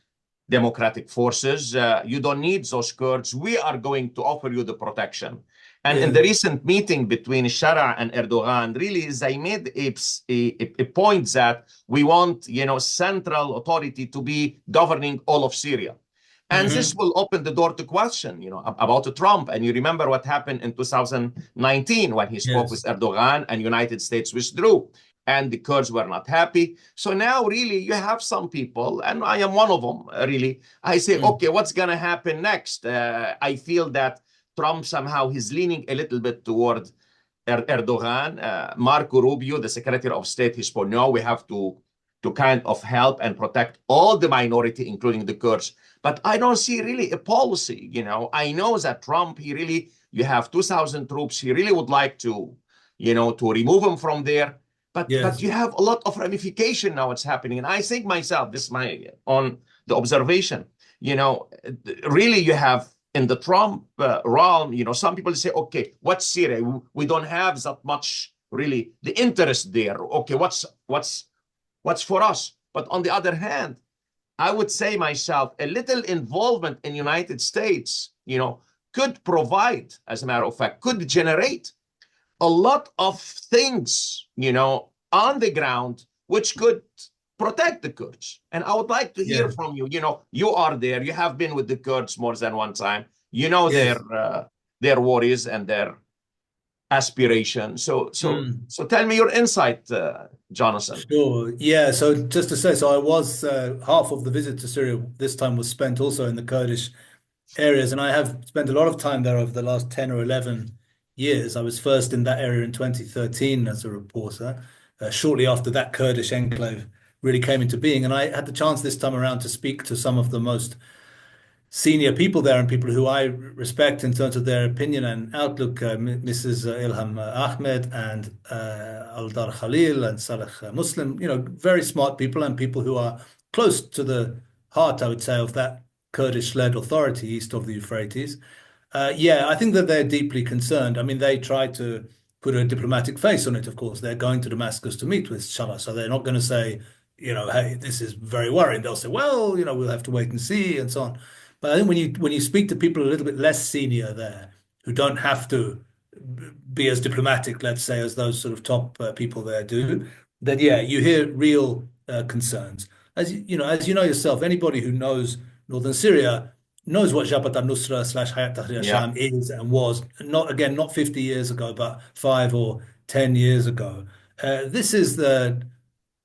democratic forces. You don't need those Kurds. We are going to offer you the protection. And in the recent meeting between Shara and Erdogan, really, they made a point that we want, central authority to be governing all of Syria. And this will open the door to question, about Trump. And you remember what happened in 2019 when he spoke with Erdogan and United States withdrew. And the Kurds were not happy. So now, really, you have some people, and I am one of them, really. I say, okay, what's going to happen next? I feel that Trump somehow is leaning a little bit toward Erdogan. Marco Rubio, the Secretary of State, he spoke, no, we have to kind of help and protect all the minority, including the Kurds. But I don't see really a policy. I know that Trump, you have 2,000 troops. He really would like to, to remove them from there. But you have a lot of ramification now. It's happening. And I think myself, this is my on the observation, really you have in the Trump realm, some people say, okay, what's Syria? We don't have that much really the interest there. Okay, what's for us? But on the other hand, I would say myself, a little involvement in United States, could provide, as a matter of fact, could generate a lot of things, on the ground, which could protect the Kurds. And I would like to hear from you. You are there. You have been with the Kurds more than one time. Their worries and their aspirations. So tell me your insight, Jonathan. Sure. Yeah. So just to say, so I was half of the visit to Syria this time was spent also in the Kurdish areas, and I have spent a lot of time there over the last 10 or 11 years. I was first in that area in 2013 as a reporter, shortly after that Kurdish enclave really came into being. And I had the chance this time around to speak to some of the most senior people there and people who I respect in terms of their opinion and outlook, Mrs. Ilham Ahmed and Aldar Khalil and Saleh Muslim, very smart people and people who are close to the heart, I would say, of that Kurdish-led authority east of the Euphrates. Yeah, I think that they're deeply concerned. I mean, they try to put a diplomatic face on it, of course. They're going to Damascus to meet with Shah, so they're not going to say, hey, this is very worrying. They'll say, well, we'll have to wait and see and so on. But I think when you speak to people a little bit less senior there, who don't have to be as diplomatic, let's say, as those sort of top people there do, then yeah, you hear real concerns. As you know yourself, anybody who knows northern Syria knows what Jabhat al-Nusra slash Hayat Tahrir Yeah. al-Sham is and was. Not 50 years ago, but 5 or 10 years ago. This is a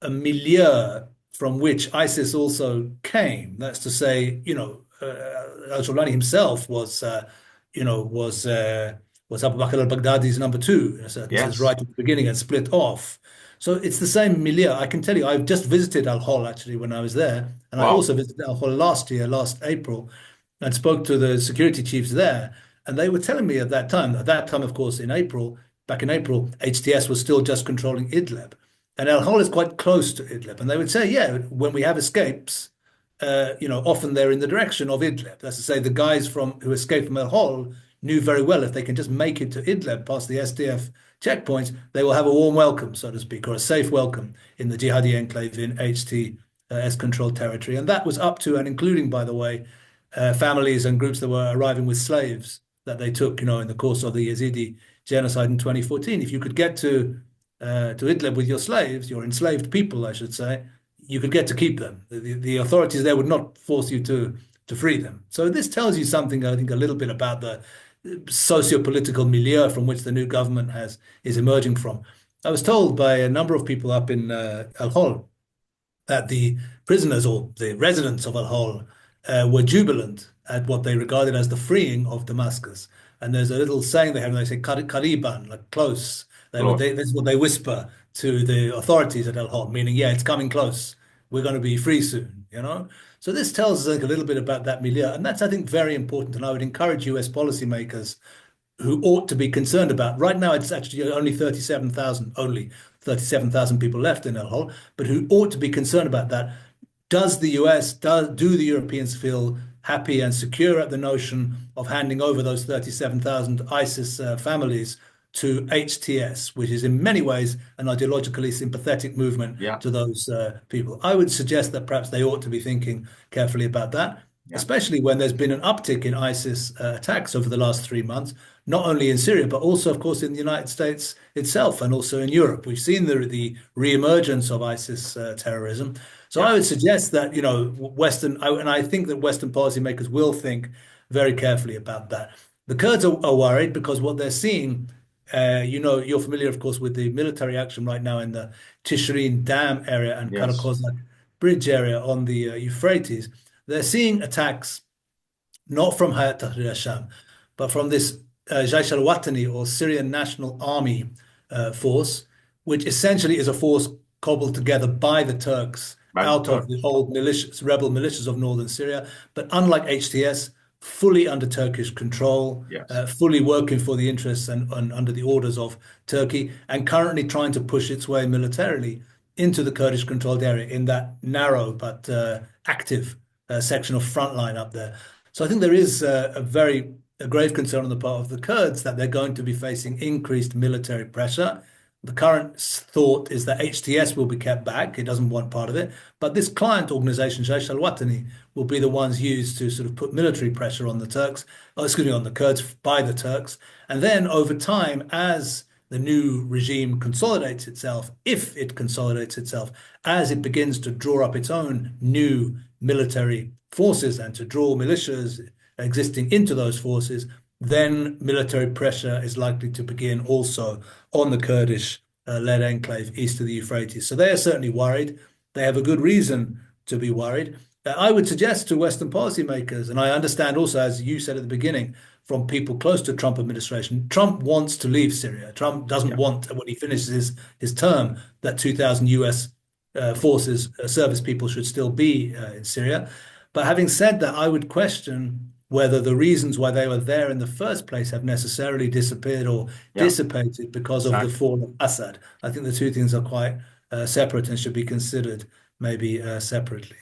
milieu from which ISIS also came. That's to say, al-Jawlani himself was Abu Bakr al-Baghdadi's number two, in a certain sense, Yes. right at the beginning and split off. So it's the same milieu. I can tell you, I've just visited Al-Hol actually when I was there, and I Wow. also visited Al-Hol last April, and spoke to the security chiefs there. And they were telling me at that time, of course, back in April, HTS was still just controlling Idlib. And Al-Hol is quite close to Idlib. And they would say, yeah, when we have escapes, often they're in the direction of Idlib. That's to say, the guys who escaped from Al-Hol knew very well if they can just make it to Idlib past the SDF checkpoints, they will have a warm welcome, so to speak, or a safe welcome in the jihadi enclave in HTS controlled territory. And that was up to and including, by the way, families and groups that were arriving with slaves that they took, in the course of the Yazidi genocide in 2014. If you could get to Idlib with your slaves, your enslaved people, I should say, you could get to keep them. The authorities there would not force you to free them. So this tells you something, I think, a little bit about the socio-political milieu from which the new government is emerging from. I was told by a number of people up in Al-Hol that the prisoners or the residents of Al-Hol were jubilant at what they regarded as the freeing of Damascus. And there's a little saying they have, and they say "Kariban," like close. Close. This is what they whisper to the authorities at Al-Hol, meaning, yeah, it's coming close. We're going to be free soon. So this tells us, I think, a little bit about that milieu, and that's, I think, very important. And I would encourage US policymakers who ought to be concerned about. Right now, it's actually only 37,000 people left in Al-Hol, but who ought to be concerned about that. Does the US, do the Europeans feel happy and secure at the notion of handing over those 37,000 ISIS families to HTS, which is in many ways an ideologically sympathetic movement Yeah. to those people? I would suggest that perhaps they ought to be thinking carefully about that, Yeah. especially when there's been an uptick in ISIS attacks over the last 3 months, not only in Syria, but also, of course, in the United States itself and also in Europe. We've seen the reemergence of ISIS terrorism. So Yeah. I would suggest that, and I think that Western policymakers will think very carefully about that. The Kurds are worried because what they're seeing, you're familiar, of course, with the military action right now in the Tishreen Dam area and Yes. Karakozak Bridge area on the Euphrates. They're seeing attacks not from Hayat Tahrir al-Sham, but from this Jaish al-Watani or Syrian National Army force, which essentially is a force cobbled together by the Turks By the out of the Turks. old rebel militias of northern Syria. But unlike HTS, fully under Turkish control, Yes. fully working for the interests and under the orders of Turkey, and currently trying to push its way militarily into the Kurdish controlled area in that narrow but active section of front line up there. So I think there is a grave concern on the part of the Kurds that they're going to be facing increased military pressure. The current thought is that HTS will be kept back. It doesn't want part of it. But this client organization, Jaish al-Watani, will be the ones used to sort of put military pressure on the Turks, on the Kurds by the Turks. And then over time, as the new regime consolidates itself, if it consolidates itself, as it begins to draw up its own new military forces and to draw militias existing into those forces, then military pressure is likely to begin also on the Kurdish-led enclave east of the Euphrates. So they are certainly worried. They have a good reason to be worried. I would suggest to Western policymakers, and I understand also, as you said at the beginning, from people close to Trump administration, Trump wants to leave Syria. Trump doesn't Yeah. want, when he finishes his term, that 2,000 US forces, service people should still be in Syria. But having said that, I would question whether the reasons why they were there in the first place have necessarily disappeared or Yeah. dissipated because of the Exactly. fall of Assad. I think the two things are quite separate and should be considered maybe separately.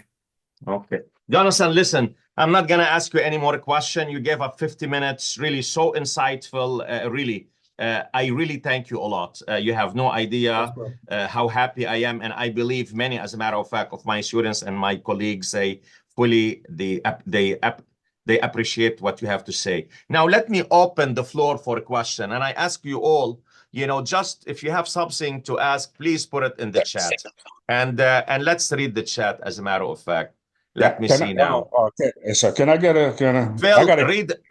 Okay. Jonathan, listen, I'm not going to ask you any more question. You gave up 50 minutes, really so insightful. Really, I really thank you a lot. You have no idea how happy I am, and I believe many, as a matter of fact, of my students and my colleagues, they appreciate what you have to say. Now, let me open the floor for a question, and I ask you all, just if you have something to ask, please put it in the chat, and let's read the chat. As a matter of fact. Let me see now. Okay, so can I get a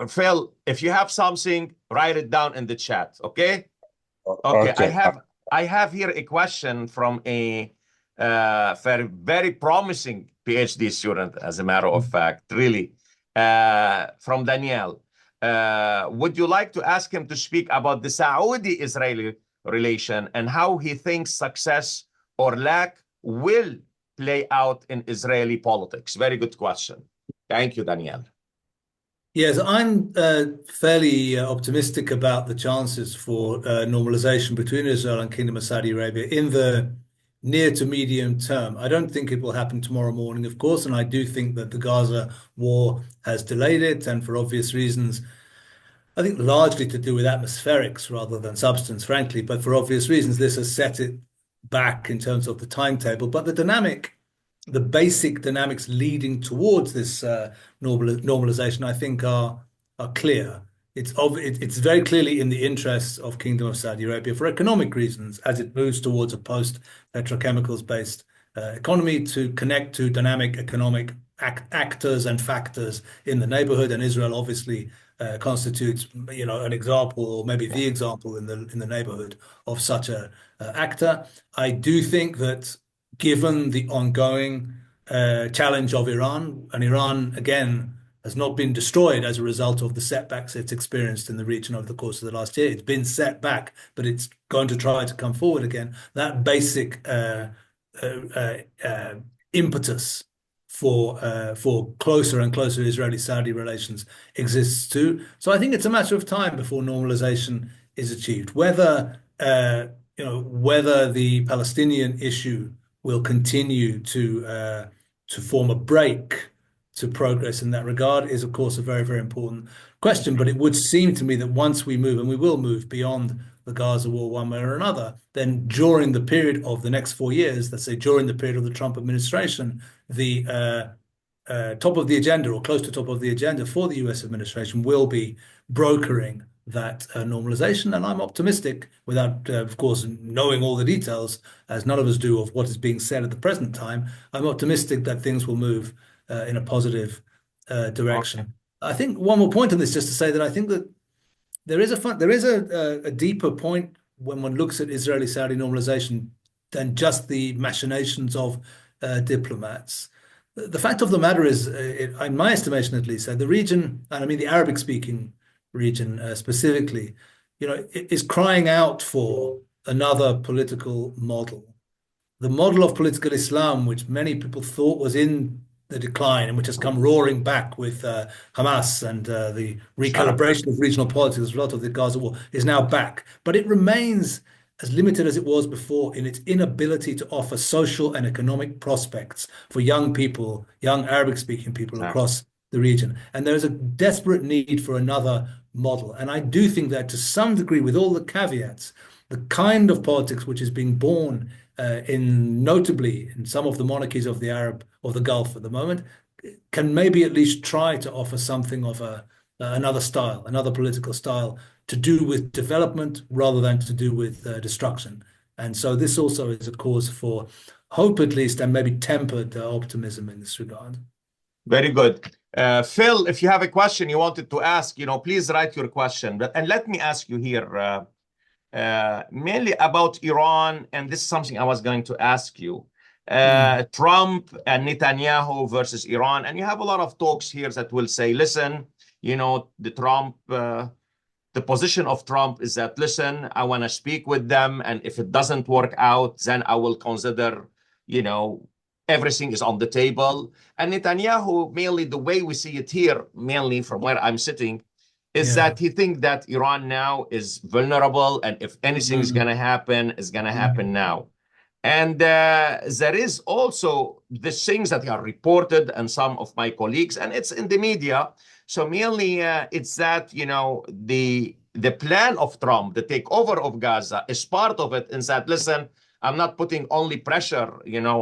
Phil, if you have something, write it down in the chat, okay? Okay, okay. I have here a question from a very, very promising PhD student, as a matter of fact, really, from Danielle. Would you like to ask him to speak about the Saudi-Israeli relation and how he thinks success or lack will play out in Israeli politics? Very good question. Thank you, Danielle. Yes, I'm fairly optimistic about the chances for normalization between Israel and Kingdom of Saudi Arabia in the near to medium term. I don't think it will happen tomorrow morning, of course, and I do think that the Gaza war has delayed it, and for obvious reasons. I think largely to do with atmospherics rather than substance, frankly, but for obvious reasons, this has set it back in terms of the timetable. But the basic dynamics leading towards this normalization, I think, are clear. It's very clearly in the interests of Kingdom of Saudi Arabia for economic reasons, as it moves towards a post-petrochemicals-based economy, to connect to dynamic economic actors and factors in the neighborhood. And Israel obviously constitutes, an example, or maybe the example in the neighborhood of such a actor. I do think that, given the ongoing challenge of Iran, and Iran, again, has not been destroyed as a result of the setbacks it's experienced in the region over the course of the last year. It's been set back, but it's going to try to come forward again. That basic impetus for closer and closer Israeli-Saudi relations exists too. So I think it's a matter of time before normalization is achieved. Whether the Palestinian issue will continue to form a brake to progress in that regard is, of course, a very, very important question. But it would seem to me that once we move, and we will move beyond the Gaza war one way or another, then during the period of the next 4 years, let's say during the period of the Trump administration, the top of the agenda, or close to top of the agenda for the US administration, will be brokering that normalization. And I'm optimistic, without, of course, knowing all the details, as none of us do, of what is being said at the present time. I'm optimistic that things will move in a positive direction. Okay. I think one more point on this, just to say that I think that there is a deeper point when one looks at Israeli-Saudi normalization than just the machinations of diplomats. The fact of the matter is, in my estimation at least, the region, and I mean the Arabic-speaking region specifically, is crying out for another political model. The model of political Islam, which many people thought was in the decline and which has come roaring back with Hamas and the recalibration of regional politics as a result of the Gaza war, is now back. But it remains as limited as it was before in its inability to offer social and economic prospects for young people, young Arabic-speaking people across the region. And there is a desperate need for another model. And I do think that, to some degree, with all the caveats, the kind of politics which is being born notably in some of the monarchies of the Gulf at the moment, can maybe at least try to offer something of another political style to do with development rather than to do with destruction. And so this also is a cause for hope, at least, and maybe tempered optimism in this regard. Very good. Phil, if you have a question you wanted to ask, please write your question. And let me ask you here, mainly about Iran, and this is something I was going to ask you. Trump and Netanyahu versus Iran, and you have a lot of talks here that will say, listen, the position of Trump is that, listen, I want to speak with them, and if it doesn't work out, then I will consider, everything is on the table. And Netanyahu, mainly the way we see it here, mainly from where I'm sitting, is that he thinks that Iran now is vulnerable, and if anything is going to happen, it's going to happen now. And there is also the things that are reported and some of my colleagues, and it's in the media. So mainly it's that, the plan of Trump, the takeover of Gaza is part of it in that, listen, I'm not putting only pressure,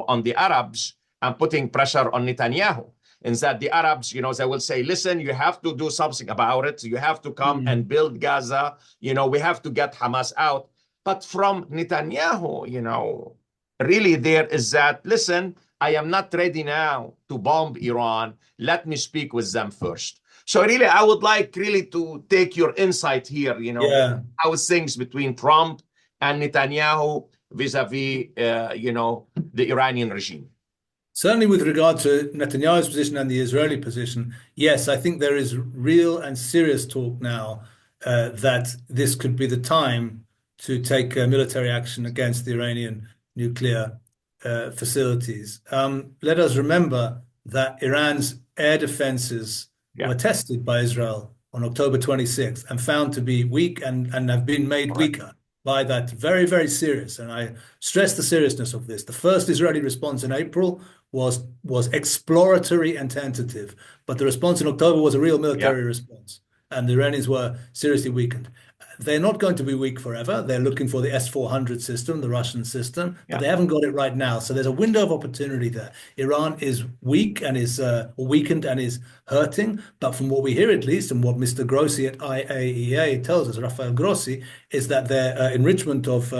on the Arabs, I'm putting pressure on Netanyahu. In that the Arabs, they will say, listen, you have to do something about it. You have to come and build Gaza. We have to get Hamas out. But from Netanyahu, really there is that, listen, I am not ready now to bomb Iran. Let me speak with them first. So really, I would like really to take your insight here, how things between Trump and Netanyahu vis-a-vis, the Iranian regime. Certainly with regard to Netanyahu's position and the Israeli position, yes, I think there is real and serious talk now that this could be the time to take military action against the Iranian nuclear facilities. Let us remember that Iran's air defenses were tested by Israel on October 26th and found to be weak and have been made weaker by that. Very, very serious. And I stress the seriousness of this. The first Israeli response in April was exploratory and tentative, but the response in October was a real military response, and the Iranians were seriously weakened. They're not going to be weak forever. They're looking for the S-400 system, the Russian system, but they haven't got it right now. So there's a window of opportunity there. Iran is weak and is weakened and is hurting. But from what we hear, at least, and what Mr. Grossi at IAEA tells us, Rafael Grossi, is that their enrichment of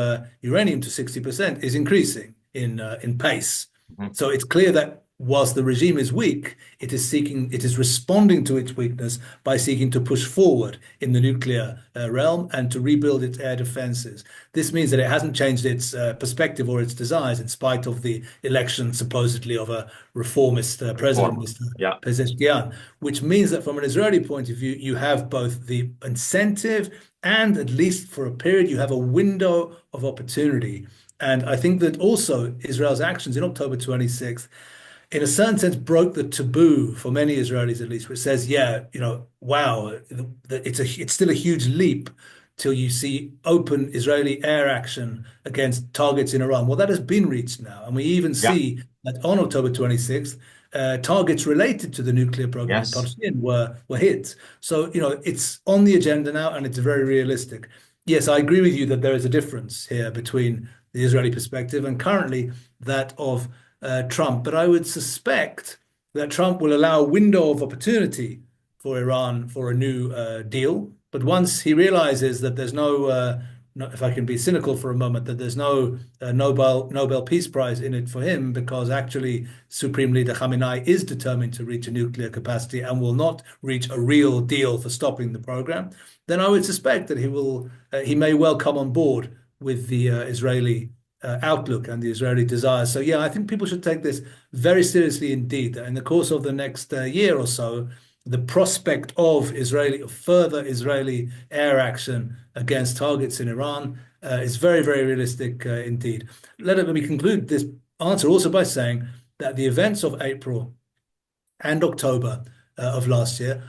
uranium to 60% is increasing in pace. So it's clear that whilst the regime is weak, it is responding to its weakness by seeking to push forward in the nuclear realm and to rebuild its air defenses. This means that it hasn't changed its perspective or its desires in spite of the election supposedly of a reformist president, Mr. Pezeshkian, which means that from an Israeli point of view, you have both the incentive and, at least for a period, you have a window of opportunity. And I think that also Israel's actions in October 26th, in a certain sense, broke the taboo for many Israelis, at least, which says, wow, it's still a huge leap till you see open Israeli air action against targets in Iran. Well, that has been reached now. And we even see that on October 26th, targets related to the nuclear program in Palestine were hit. So, it's on the agenda now, and it's very realistic. Yes, I agree with you that there is a difference here between the Israeli perspective and currently that of Trump. But I would suspect that Trump will allow a window of opportunity for Iran for a new deal. But once he realizes that there's no, if I can be cynical for a moment, that there's no Nobel Peace Prize in it for him, because actually Supreme Leader Khamenei is determined to reach a nuclear capacity and will not reach a real deal for stopping the program, then I would suspect that he may well come on board with the Israeli outlook and the Israeli desires. So I think people should take this very seriously indeed. In the course of the next year or so, the prospect of further Israeli air action against targets in Iran is very, very realistic indeed. Let me conclude this answer also by saying that the events of April and October of last year,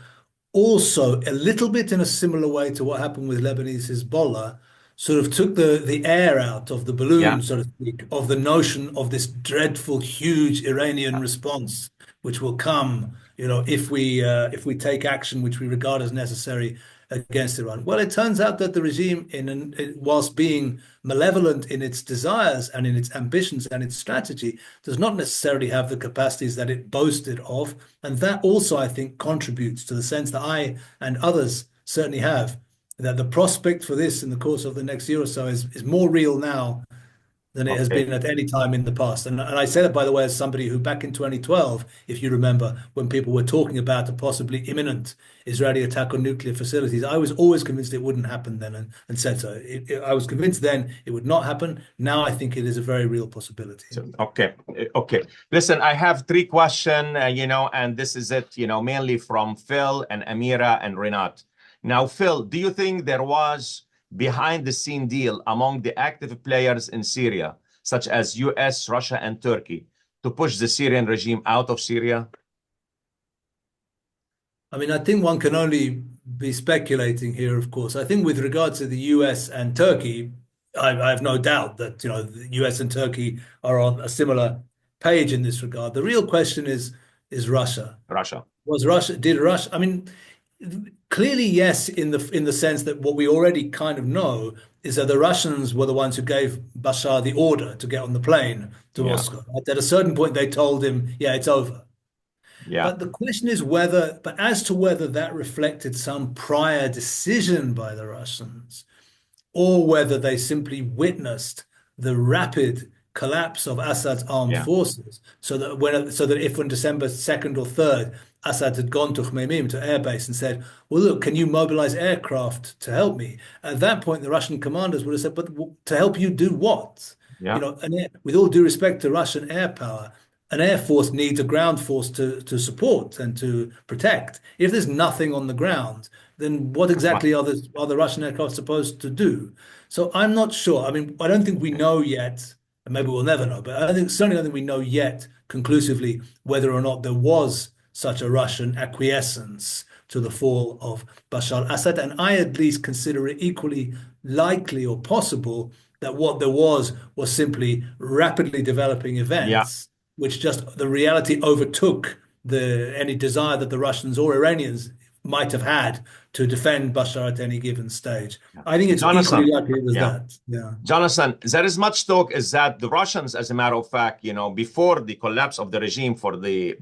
also a little bit in a similar way to what happened with Lebanese Hezbollah, sort of took the air out of the balloon, so to speak, of the notion of this dreadful, huge Iranian response, which will come, if we take action which we regard as necessary against Iran. Well, it turns out that the regime, whilst being malevolent in its desires and in its ambitions and its strategy, does not necessarily have the capacities that it boasted of. And that also, I think, contributes to the sense that I and others certainly have, that the prospect for this in the course of the next year or so is more real now than it has been at any time in the past. And I say that, by the way, as somebody who back in 2012, if you remember, when people were talking about a possibly imminent Israeli attack on nuclear facilities, I was always convinced it wouldn't happen then and said so. I was convinced then it would not happen. Now I think it is a very real possibility. Okay. Listen, I have three questions, and this is it, mainly from Phil and Amira and Renat. Now, Phil, do you think there was behind-the-scene deal among the active players in Syria, such as US, Russia, and Turkey, to push the Syrian regime out of Syria? I mean, I think one can only be speculating here, of course. I think with regard to the US and Turkey, I have no doubt that the US and Turkey are on a similar page in this regard. The real question is Russia. Russia. Did Russia? I mean, clearly yes, in the sense that what we already kind of know is that the Russians were the ones who gave Bashar the order to get on the plane to Yeah. Moscow. At a certain point, they told him, "Yeah, it's over." Yeah. But the question is but as to whether that reflected some prior decision by the Russians, or whether they simply witnessed the rapid collapse of Assad's armed Yeah. forces, so that if on December 2nd or 3rd, Assad had gone to Khmeimim, to airbase, and said, "Well, look, can you mobilize aircraft to help me?" At that point, the Russian commanders would have said, "But to help you do what?" Yeah. With all due respect to Russian air power, an air force needs a ground force to support and to protect. If there's nothing on the ground, then what Right. exactly are the Russian aircraft supposed to do? So I'm not sure. I mean, I don't think we know yet, and maybe we'll never know, but certainly don't think we know yet conclusively whether or not there was such a Russian acquiescence to the fall of Bashar al-Assad. And I at least consider it equally likely or possible that what there was simply rapidly developing Yeah. events, which just the reality overtook any desire that the Russians or Iranians might have had to defend Bashar at any given stage. Yeah. I think it's equally Jonathan. likely it was Yeah. that. Yeah. Jonathan, there is much talk is that the Russians, as a matter of fact, before the collapse of the regime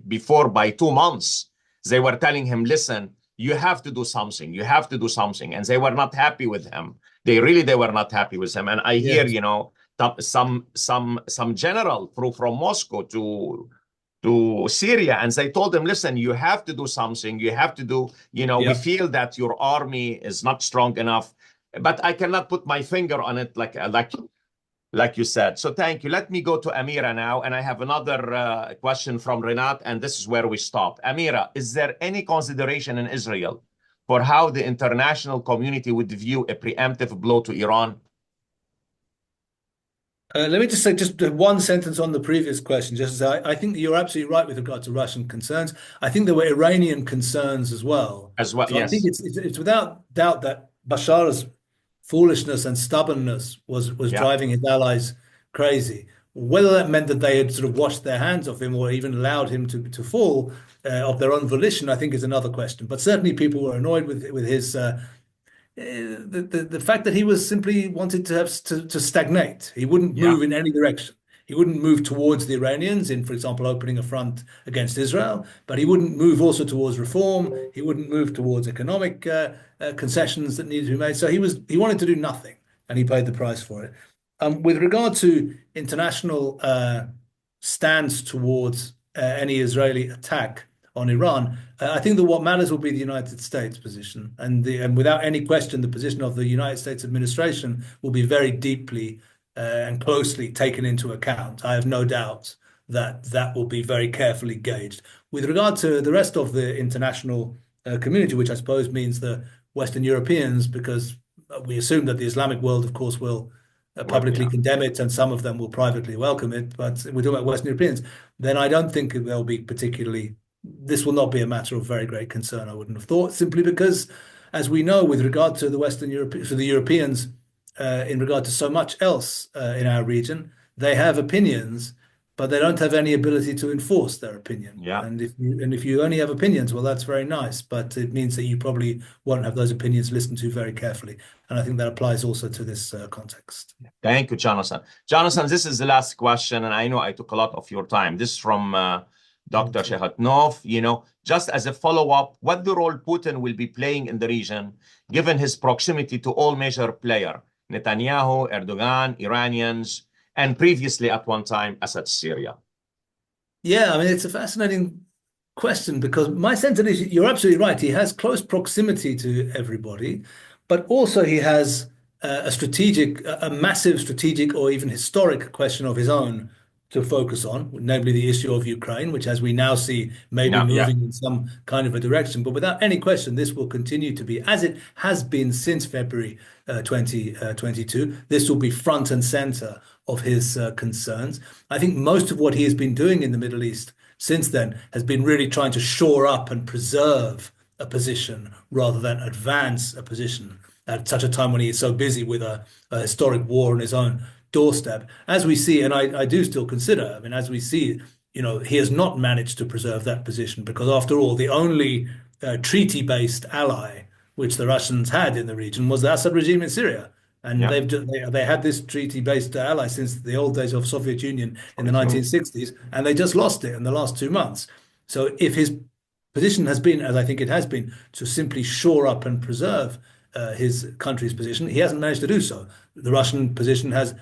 before by 2 months, they were telling him, listen, you have to do something. You have to do something. And they were not happy with him. They were not happy with him. And I hear, Yes. some general flew from Moscow to Syria, and they told him, listen, you have to do something. You have to do, we Yeah. feel that your army is not strong enough, but I cannot put my finger on it like you said. So thank you. Let me go to Amira now, and I have another question from Renat, and this is where we stop. Amira, is there any consideration in Israel for how the international community would view a preemptive blow to Iran? Let me just say just one sentence on the previous question. Just as I think that you're absolutely right with regard to Russian concerns. I think there were Iranian concerns as well. As well, So I think yes. it's without doubt that Bashar's foolishness and stubbornness was Yeah. driving his allies crazy. Whether that meant that they had sort of washed their hands of him or even allowed him to fall of their own volition, I think is another question. But certainly people were annoyed with his the fact that he was simply wanted to stagnate. He wouldn't Yeah. move in any direction. He wouldn't move towards the Iranians in, for example, opening a front against Israel, but he wouldn't move also towards reform. He wouldn't move towards economic concessions that needed to be made. So he wanted to do nothing, and he paid the price for it. With regard to international stance towards any Israeli attack on Iran, I think that what matters will be the United States position, and without any question, the position of the United States administration will be very deeply and closely taken into account. I have no doubt that that will be very carefully gauged. With regard to the rest of the international community, which I suppose means the Western Europeans, because we assume that the Islamic world, of course, will publicly Yeah. condemn it, and some of them will privately welcome it. But we're talking about Western Europeans, then I don't think they'll be particularly. This will not be a matter of very great concern, I wouldn't have thought, simply because, as we know, with regard to the Western Europe, to the Europeans, in regard to so much else in our region, they have opinions, but they don't have any ability to enforce their opinion. Yeah. And if you only have opinions, well, that's very nice, but it means that you probably won't have those opinions listened to very carefully. And I think that applies also to this context. Thank you, Jonathan. Jonathan, this is the last question, and I know I took a lot of your time. This is from Dr. Shehatnov. Just as a follow-up, what the role Putin will be playing in the region, given his proximity to all major players, Netanyahu, Erdogan, Iranians, and previously at one time, Assad, Syria? Yeah, I mean, it's a fascinating question because my sense is you're absolutely right. He has close proximity to everybody, but also he has a massive strategic or even historic question of his own to focus on, namely the issue of Ukraine, which, as we now see, may be moving in some kind of a direction. But without any question, this will continue to be, as it has been since February 2022. This will be front and center of his concerns. I think most of what he has been doing in the Middle East since then has been really trying to shore up and preserve a position rather than advance a position at such a time when he is so busy with a historic war on his own doorstep. As we see, and I do still consider, I mean, as we see, he has not managed to preserve that position because, after all, the only treaty-based ally which the Russians had in the region was the Assad regime in Syria. And Yeah. they had this treaty-based ally since the old days of Soviet Union in the 1960s, and they just lost it in the last 2 months. So if his position has been, as I think it has been, to simply shore up and preserve his country's position, he hasn't managed to do so. The Russian position has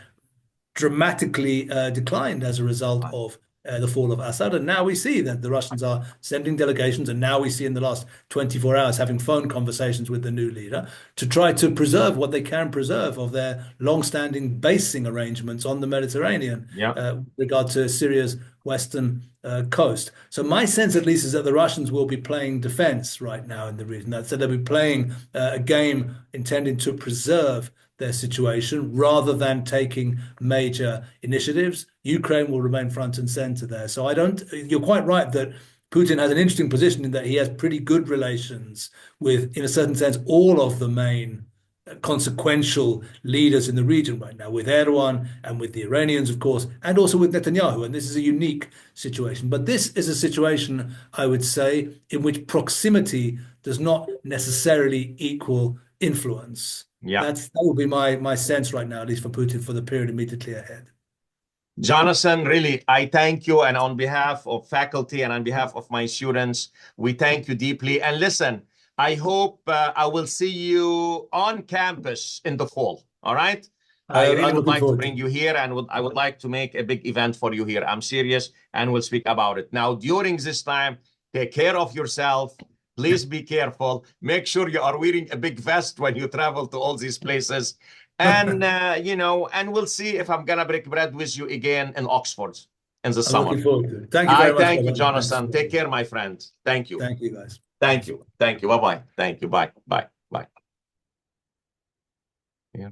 dramatically declined as a result of the fall of Assad. And now we see that the Russians are sending delegations, and now we see in the last 24 hours having phone conversations with the new leader to try to preserve what they can preserve of their long-standing basing arrangements on the Mediterranean regard to Syria's western coast. So my sense, at least, is that the Russians will be playing defense right now in the region. So they'll be playing a game intended to preserve their situation rather than taking major initiatives. Ukraine will remain front and center there. So you're quite right that Putin has an interesting position in that he has pretty good relations with, in a certain sense, all of the main consequential leaders in the region right now, with Erdogan and with the Iranians, of course, and also with Netanyahu. And this is a unique situation. But this is a situation, I would say, in which proximity does not necessarily equal influence. Yeah. That would be my sense right now, at least for Putin, for the period immediately ahead. Jonathan, really, I thank you. And on behalf of faculty and on behalf of my students, we thank you deeply. And listen, I hope I will see you on campus in the fall. All right? I really would like to bring you here, and I would like to make a big event for you here. I'm serious, and we'll speak about it. Now, during this time, take care of yourself. Please be careful. Make sure you are wearing a big vest when you travel to all these places. And, and we'll see if I'm going to break bread with you again in Oxford in the summer. Looking forward to it. Thank you very much. Thank you, Jonathan. Take care, my friend. Thank you. Thank you, guys. Thank you. Thank you. Bye-bye. Thank you. Bye. Bye. Bye. Yeah.